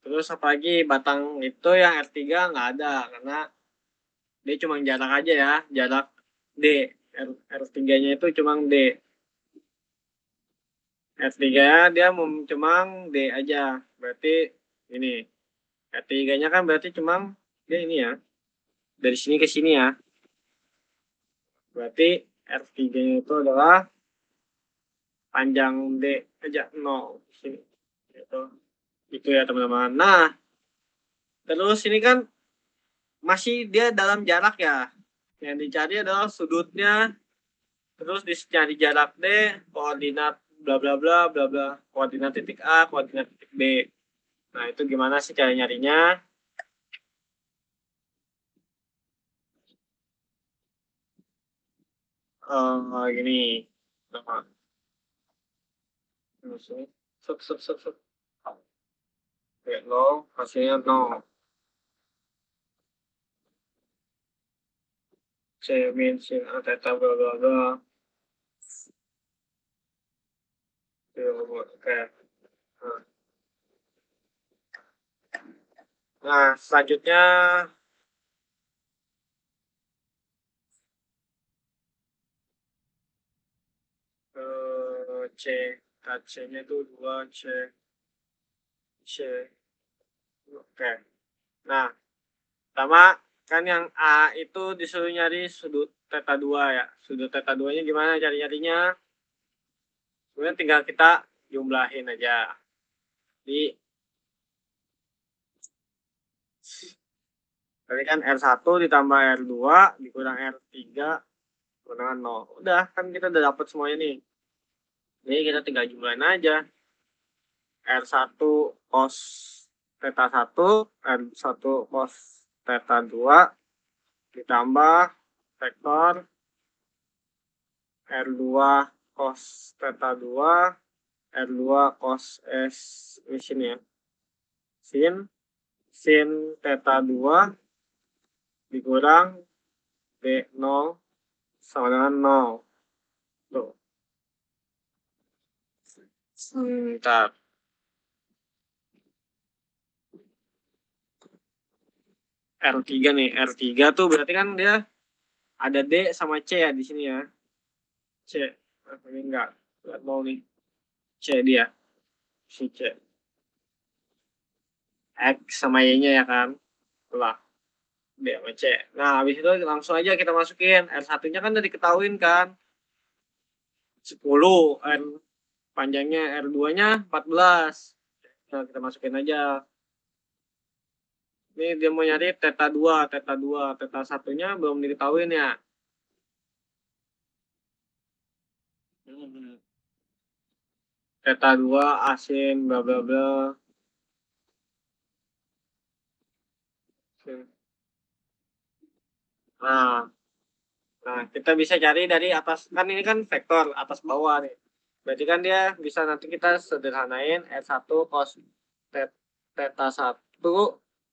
Terus apa lagi? Batang itu yang R3 nggak ada karena dia cuma jarak aja ya, jarak D. R3-nya itu cuma D. R3 dia cuma D aja. Berarti ini. R3-nya kan berarti cuma dia ini ya. Dari sini ke sini ya. Berarti R3-nya itu adalah panjang D aja 0 di sini. Itu ya teman-teman. Nah, terus ini kan masih dia dalam jarak ya. Yang dicari adalah sudutnya, terus dicari jarak D, koordinat bla bla bla bla bla, koordinat titik A, koordinat titik B. Nah, itu gimana sih cara nyarinya? gini. Nah, sini. Set. Oke, 0, hasilnya 0. C min sin A theta bla bla bla. Oke. Nah, selanjutnya C. C-nya itu 2 C. Oke. Nah, pertama kan yang A itu disuruh nyari sudut theta 2 ya. Sudut theta 2-nya gimana cari-nyarinya? Kemudian tinggal kita jumlahin aja. Jadi tadi kan R1 ditambah R2 dikurang R3 dengan 0. Udah, kan kita udah dapat semuanya nih. Jadi kita tinggal jumlahin aja. R1 cos theta 1, R1 cos theta 2 ditambah vektor R2 cos theta 2, R2 cos S di sini ya. Sin theta 2 dikurang D0 sama dengan 0. Tuh. Sebentar. R3 nih. R3 tuh berarti kan dia ada D sama C ya di sini ya. C. Ini enggak 0 nih. C dia. Si C. X sama Y-nya ya kan. Itulah. D sama C. Nah, habis itu langsung aja kita masukin. R1-nya kan udah diketahuin kan. 10. R panjangnya R2-nya 14. Nah, kita masukin aja. Ini dia mau nyari theta 2. Theta 1-nya belum diketahuin ya. Theta 2 asin bla bla bla. Nah, kita bisa cari dari atas, kan ini kan vektor atas bawah nih. Berarti kan dia bisa nanti kita sederhanain R1 cos theta 1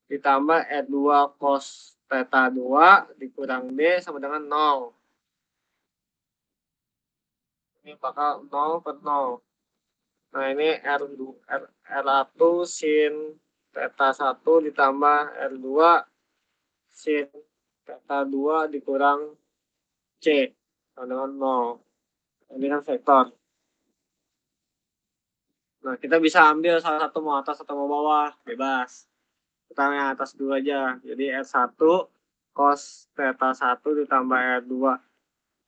ditambah R2 cos theta 2 dikurang D sama dengan 0. Ini bakal 0 per 0. Nah, ini R1 sin theta 1 ditambah R2 sin theta 2 dikurang C sama dengan 0. Ini kan vektor. Nah, kita bisa ambil salah satu mau atas atau mau bawah, bebas. Kita yang atas dulu aja. Jadi R1 cos theta 1 ditambah R2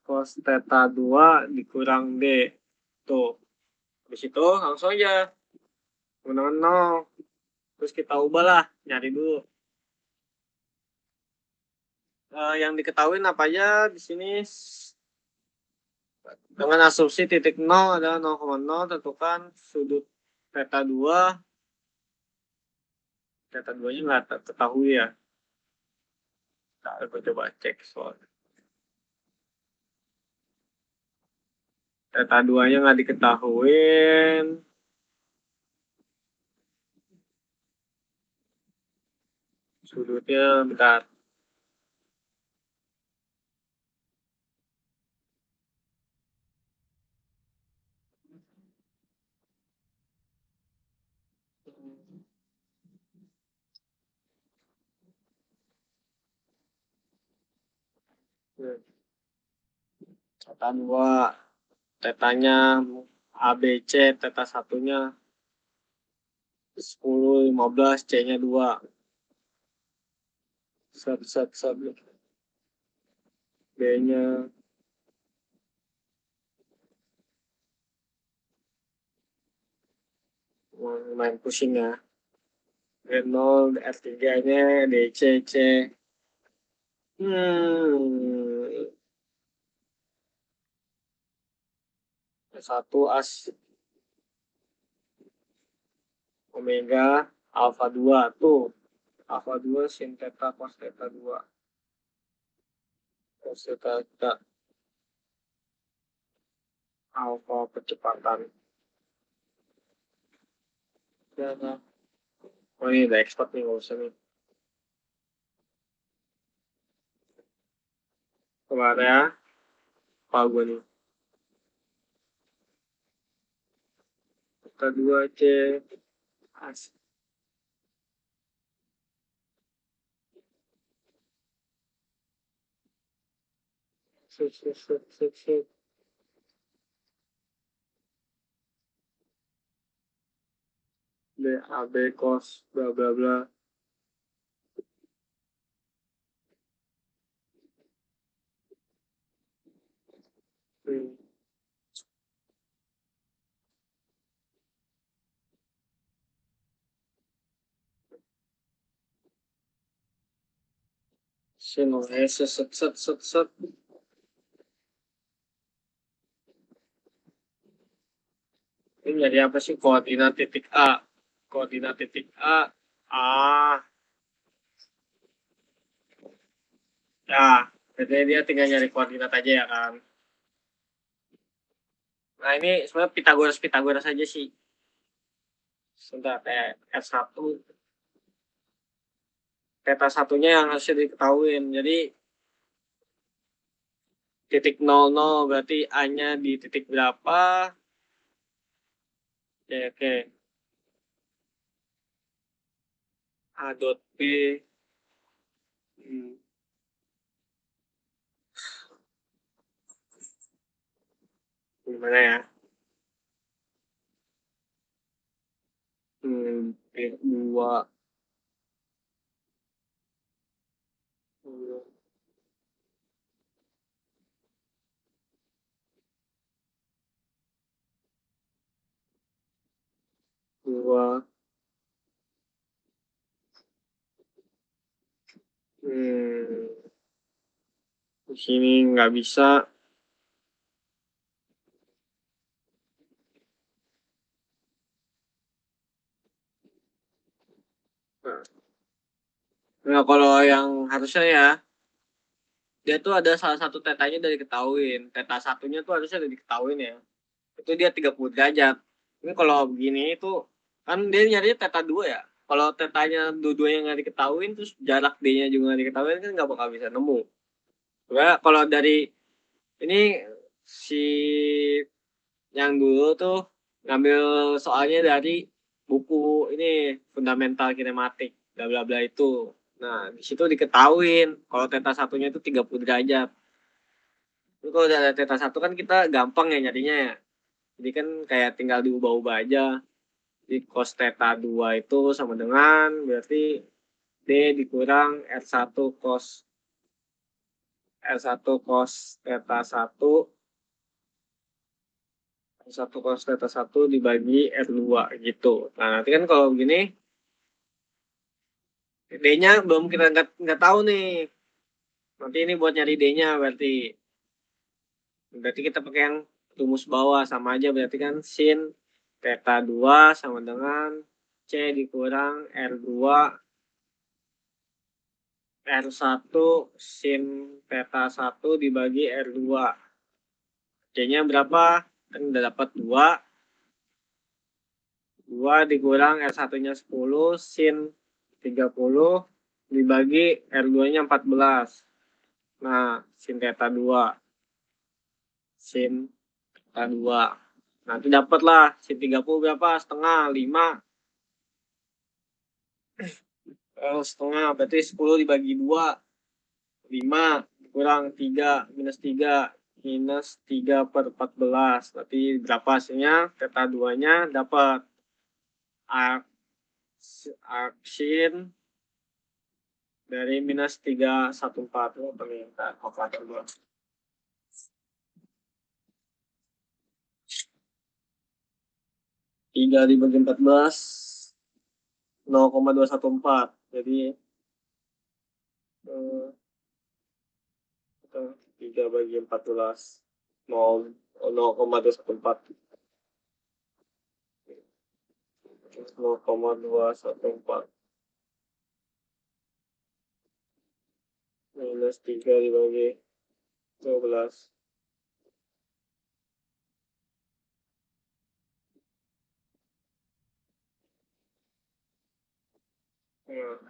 cos theta 2 dikurang D. Tuh. Habis itu langsung aja. Dengan 0. Terus kita ubah lah, nyari dulu. Yang diketahui apa aja di sini dengan asumsi titik 0 adalah 0,0, tentukan sudut theta 2. Theta 2-nya nggak ketahui ya. Nah, aku coba cek soalnya. Theta 2-nya nggak diketahuin. Sudutnya bentar. Theta 2, tetanya ABC, theta 1-nya 10, 15, C-nya 2. Set. B-nya main pusing ya. D0, R3-nya DC, C. Satu as omega alpha 2 tuh. Alpha 2 sin theta cos theta 2. Cos theta. alfa percepatan. Oh ini udah expert nih, nggak usah nih. Kemarin ya, apa gue nih? Kita 2C. Asik. Sip. DAB cos bla bla bla. Sin set. Ini jadi apa sih koordinat titik A? Koordinat titik A. Ah, ya. Jadi dia tinggal nyari koordinat aja ya kan. Nah ini sebenarnya Pitagoras aja sih. Sebentar, kayak R1. Theta satunya yang harusnya diketahuin. Jadi titik 00 berarti A-nya di titik berapa? Oke. A dot B. Gimana ya? B2. Dua. Di sini nggak bisa. Nah, kalau yang harusnya ya, dia tuh ada salah satu tetanya dari ketahuin. Teta satunya tuh harusnya dari ketahuin ya. Itu dia 30 derajat. Ini kalau begini itu, kan dia nyarinya teta 2 ya. Kalau tetanya dua-duanya nggak diketahuin, terus jarak D-nya juga nggak diketahuin, kan nggak bakal bisa nemu. Coba kalau dari ini si yang dulu tuh ngambil soalnya dari buku ini fundamental kinematik bla bla bla itu. Nah, di situ diketahuin kalau theta satunya itu 30 derajat. Itu kalau udah ada theta satu kan kita gampang ya nyarinya ya. Jadi kan kayak tinggal diubah-ubah aja. Di cos theta 2 itu sama dengan berarti D dikurang R1 cos theta 1 cos theta 1 dibagi R2 gitu. Nah, nanti kan kalau begini D-nya belum kita nggak tahu nih. Nanti ini buat nyari D-nya berarti. Berarti kita pakai yang rumus bawah sama aja berarti kan sin theta 2 sama dengan C dikurang R2 R1 sin theta 1 dibagi R2. C-nya berapa? Kan udah dapat 2. 2 dikurang R1-nya 10 sin 30 dibagi R2-nya 14. Nah, sin theta 2. Sin theta 2. Nanti dapat lah sin 30 berapa? Setengah, 5. Setengah, berarti 10 dibagi 2. 5 kurang 3, minus 3. Minus 3 per 14. Berarti berapa hasilnya? Theta 2-nya dapat sin dari minus 314. Oh, ternyata kalkulator gue. 3 dibagi 14 0,214. Jadi 3 bagi 14 0,214 0,214 minus 3 dibagi 12 Nah,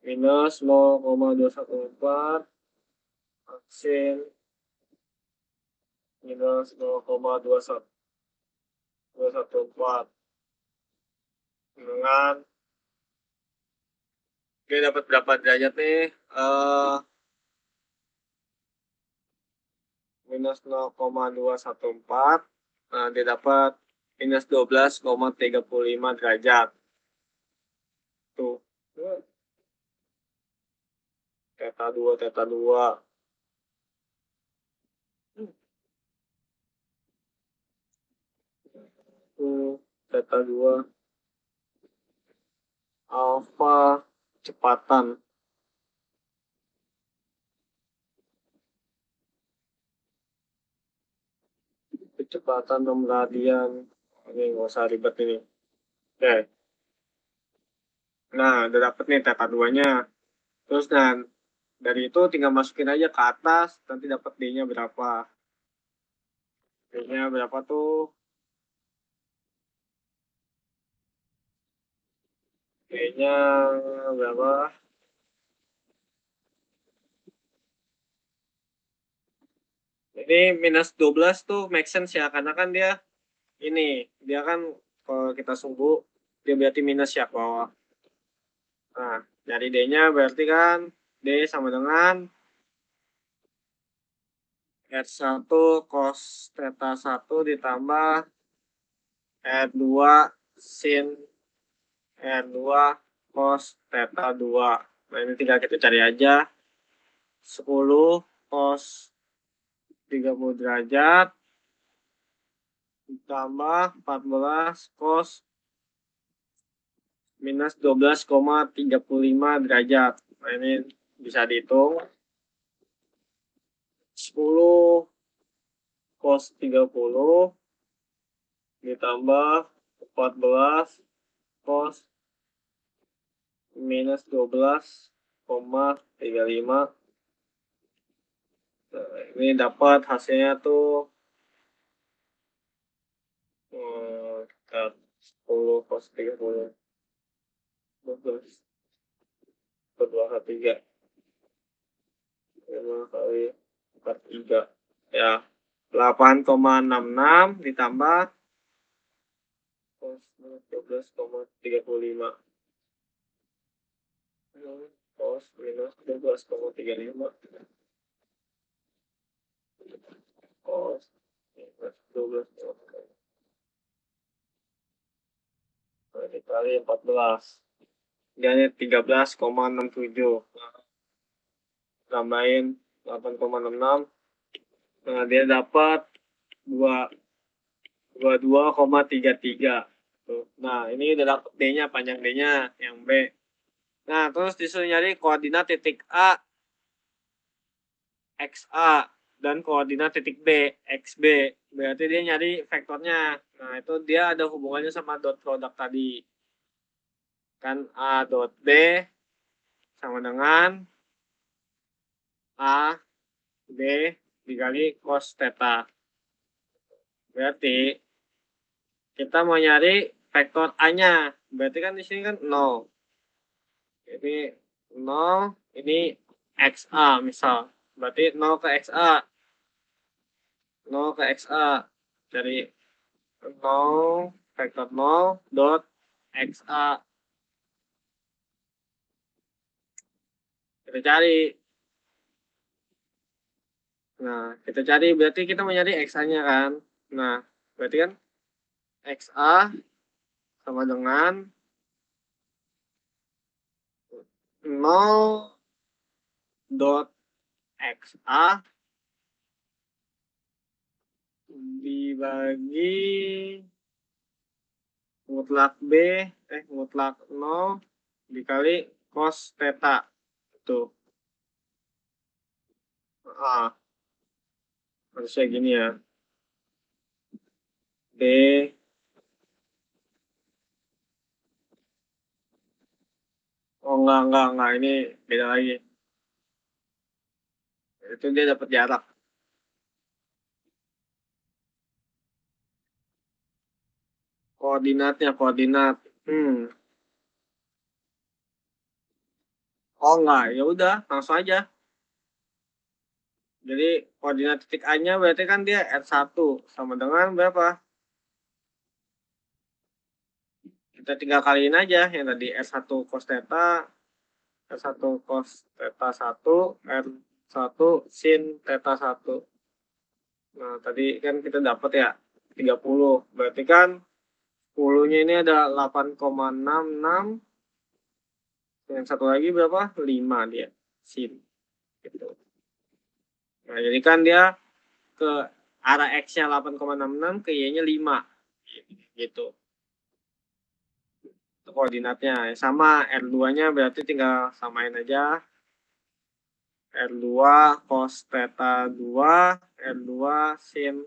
minus 0,214 sin minus 0,214 dengan dia dapat berapa derajat nih? Minus 0,214. Nah, dia dapat minus 12,35 derajat. Tuh. Theta 2, theta 2. Theta 2. Alfa kecepatan. Kecepatan 6 radian. Ini nggak usah ribet ini. Oke. Nah, udah dapet nih theta 2-nya. Terus dari itu tinggal masukin aja ke atas, nanti dapat D-nya berapa. D-nya berapa tuh? D-nya berapa? Ini minus 12 tuh make sense ya, karena kan dia kan kalau kita sungguh, dia berarti minus ya ke bawah. Nah, dari D-nya berarti kan D sama dengan R1 cos theta 1 ditambah R2 sin R2 cos theta 2. Nah, ini tinggal kita cari aja. 10 cos 30 derajat ditambah 14 cos minus 12,35 derajat. Nah, ini bisa dihitung. 10 cos 30 ditambah 14 cos minus 12,35. Nah, ini dapat hasilnya tuh 10 cos 30 12 kedua kali 3 5 kali 43 ya 8,66 ditambah cos 12,35 cos minus 12,35 cos minus 12 dikali 14 dia 13,67 tambahin 8,66. Nah, dia dapat 22,33. Nah, ini udah dapet D-nya, panjang D-nya yang B. Nah, terus disuruh nyari koordinat titik A, XA, dan koordinat titik B, XB. Berarti dia nyari vektornya. Nah, itu dia ada hubungannya sama dot produk tadi. Kan A dot B sama dengan A B dikali cos theta. Berarti kita mau nyari vektor A-nya. Berarti kan di sini kan 0. Ini 0, ini XA misal. Berarti 0 ke XA. 0 ke XA. Jadi 0 vektor 0 dot XA. Kita cari. Nah, kita cari berarti kita mau nyari XA-nya kan. Nah, berarti kan XA sama dengan 0 dot XA dibagi mutlak 0 dikali cos theta. Tuh. Harusnya gini ya. D oh enggak ini beda lagi. Itu dia dapat jarak. Koordinat. Oh enggak, ya udah langsung aja. Jadi koordinat titik A-nya berarti kan dia R1 sama dengan berapa? Kita tinggal kaliin aja yang tadi R1 cos theta, R1 cos theta 1, R1 sin theta 1. Nah, tadi kan kita dapat ya 30. Berarti kan 10-nya ini ada 8,66. Yang satu lagi berapa? 5 dia. Sin. Gitu. Nah, jadi kan dia ke arah X-nya 8,66, ke Y-nya 5. Gitu. Itu koordinatnya. Sama R2-nya berarti tinggal samain aja. R2 cos theta 2, R2 sin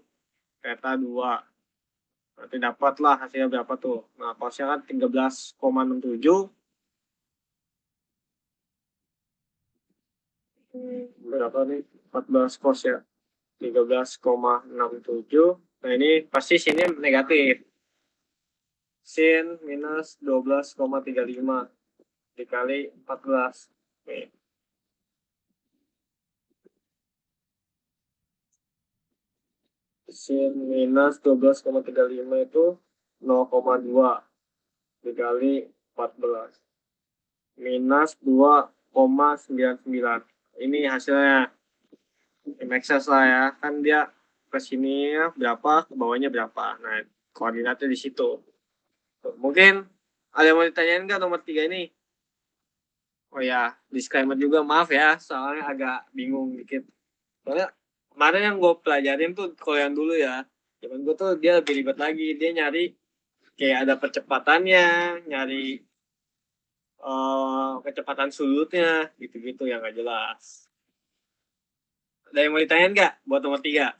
theta 2. Nanti dapatlah hasilnya berapa tuh. Nah, cosnya kan 13,67. Berapa nih? 14 cos ya. 13,67. Nah, ini pasti sini negatif. Sin minus 12,35 dikali 14. Nih. Sin minus 12,35 itu 0,2 dikali 14. Minus 2,99. Ini hasilnya. Make sense lah ya. Kan dia ke sini berapa, ke bawahnya berapa. Nah, koordinatnya di situ. Mungkin ada yang mau ditanyain nggak nomor 3 ini? Oh ya, disclaimer juga, maaf ya, soalnya agak bingung dikit. Soalnya kemarin yang gue pelajarin tuh, kalau yang dulu ya, cuman gue tuh dia lebih ribet lagi. Dia nyari kayak ada percepatannya, nyari kecepatan sudutnya, gitu-gitu yang gak jelas. Ada yang mau ditanyain nggak buat nomor 3?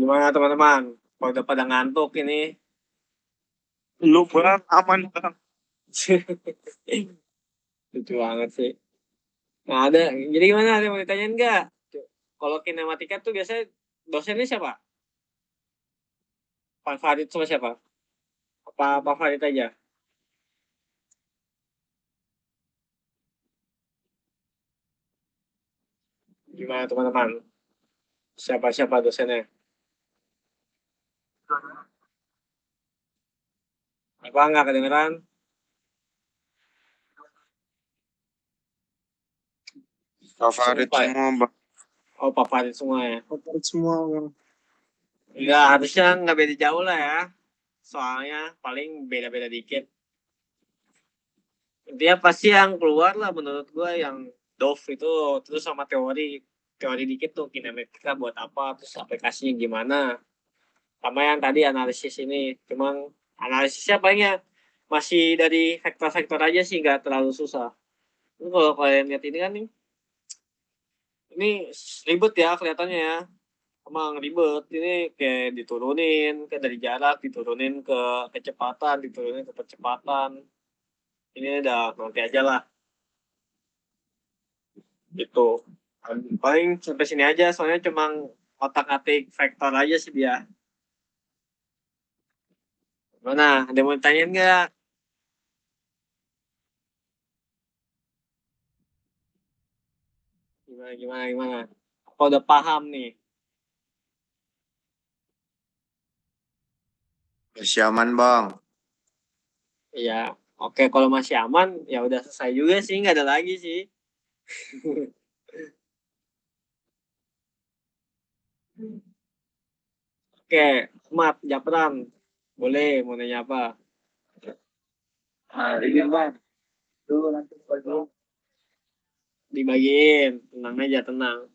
Gimana teman-teman? Kalau udah pada ngantuk ini. Lu bang, aman bang. Lucu banget sih. Nah, ada. Jadi gimana? Ada yang mau ditanyain nggak? Kalau kinematika tuh biasanya dosennya siapa? Pak Farid sama siapa? Apa Pak Farid aja? Gimana teman-teman? Siapa-siapa dosennya? Apa nggak kedengeran? Favorit Sumpah ya? semua bang. Oh, Pak Farid semua ya? Favorit semua bang. Enggak, harusnya nggak beda jauh lah ya. Soalnya paling beda-beda dikit. Intinya pasti yang keluar lah menurut gue yang Dove itu, terus sama teori. Teori dikit tuh kinematika buat apa, terus aplikasinya gimana. Sama yang tadi analisis ini. Cuman analisisnya palingnya masih dari vektor-vektor aja sih, nggak terlalu susah. Ini kalau kalian lihat ini kan nih, ini ribet ya kelihatannya ya. Emang ribet. Ini kayak diturunin ke dari jarak, diturunin ke kecepatan, diturunin ke percepatan. Ini udah nanti aja lah. Gitu. Paling sampai sini aja, soalnya cuma otak-atik vektor aja sih dia. Mana? Ada yang mau tanyain nggak? Gimana? Apa udah paham nih? Masih aman bang. Iya, oke, kalau masih aman ya udah selesai juga sih, nggak ada lagi sih. Oke, Mat, Japran, boleh mau nanya apa? Ini bang. Tuh nanti pagi. Dibagiin, tenang aja, tenang.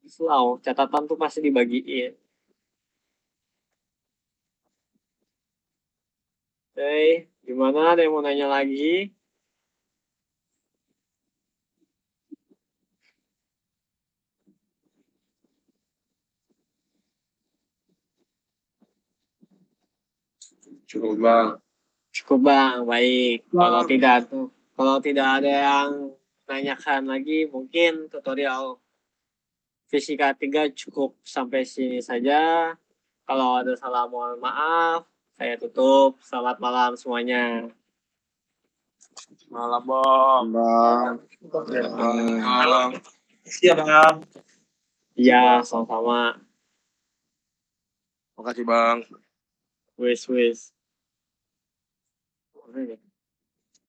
Slow, catatan tuh pasti dibagiin. Oke, gimana? Ada yang mau nanya lagi? Cukup bang. Cukup bang, baik. Kalau tidak ada yang nanyakan lagi, mungkin tutorial fisika 3 cukup sampai sini saja. Kalau ada salah mohon maaf. Saya tutup. Selamat malam semuanya. Malam bang. Bang. Malam. Siap. Iya, sama-sama. Makasih bang. Wis.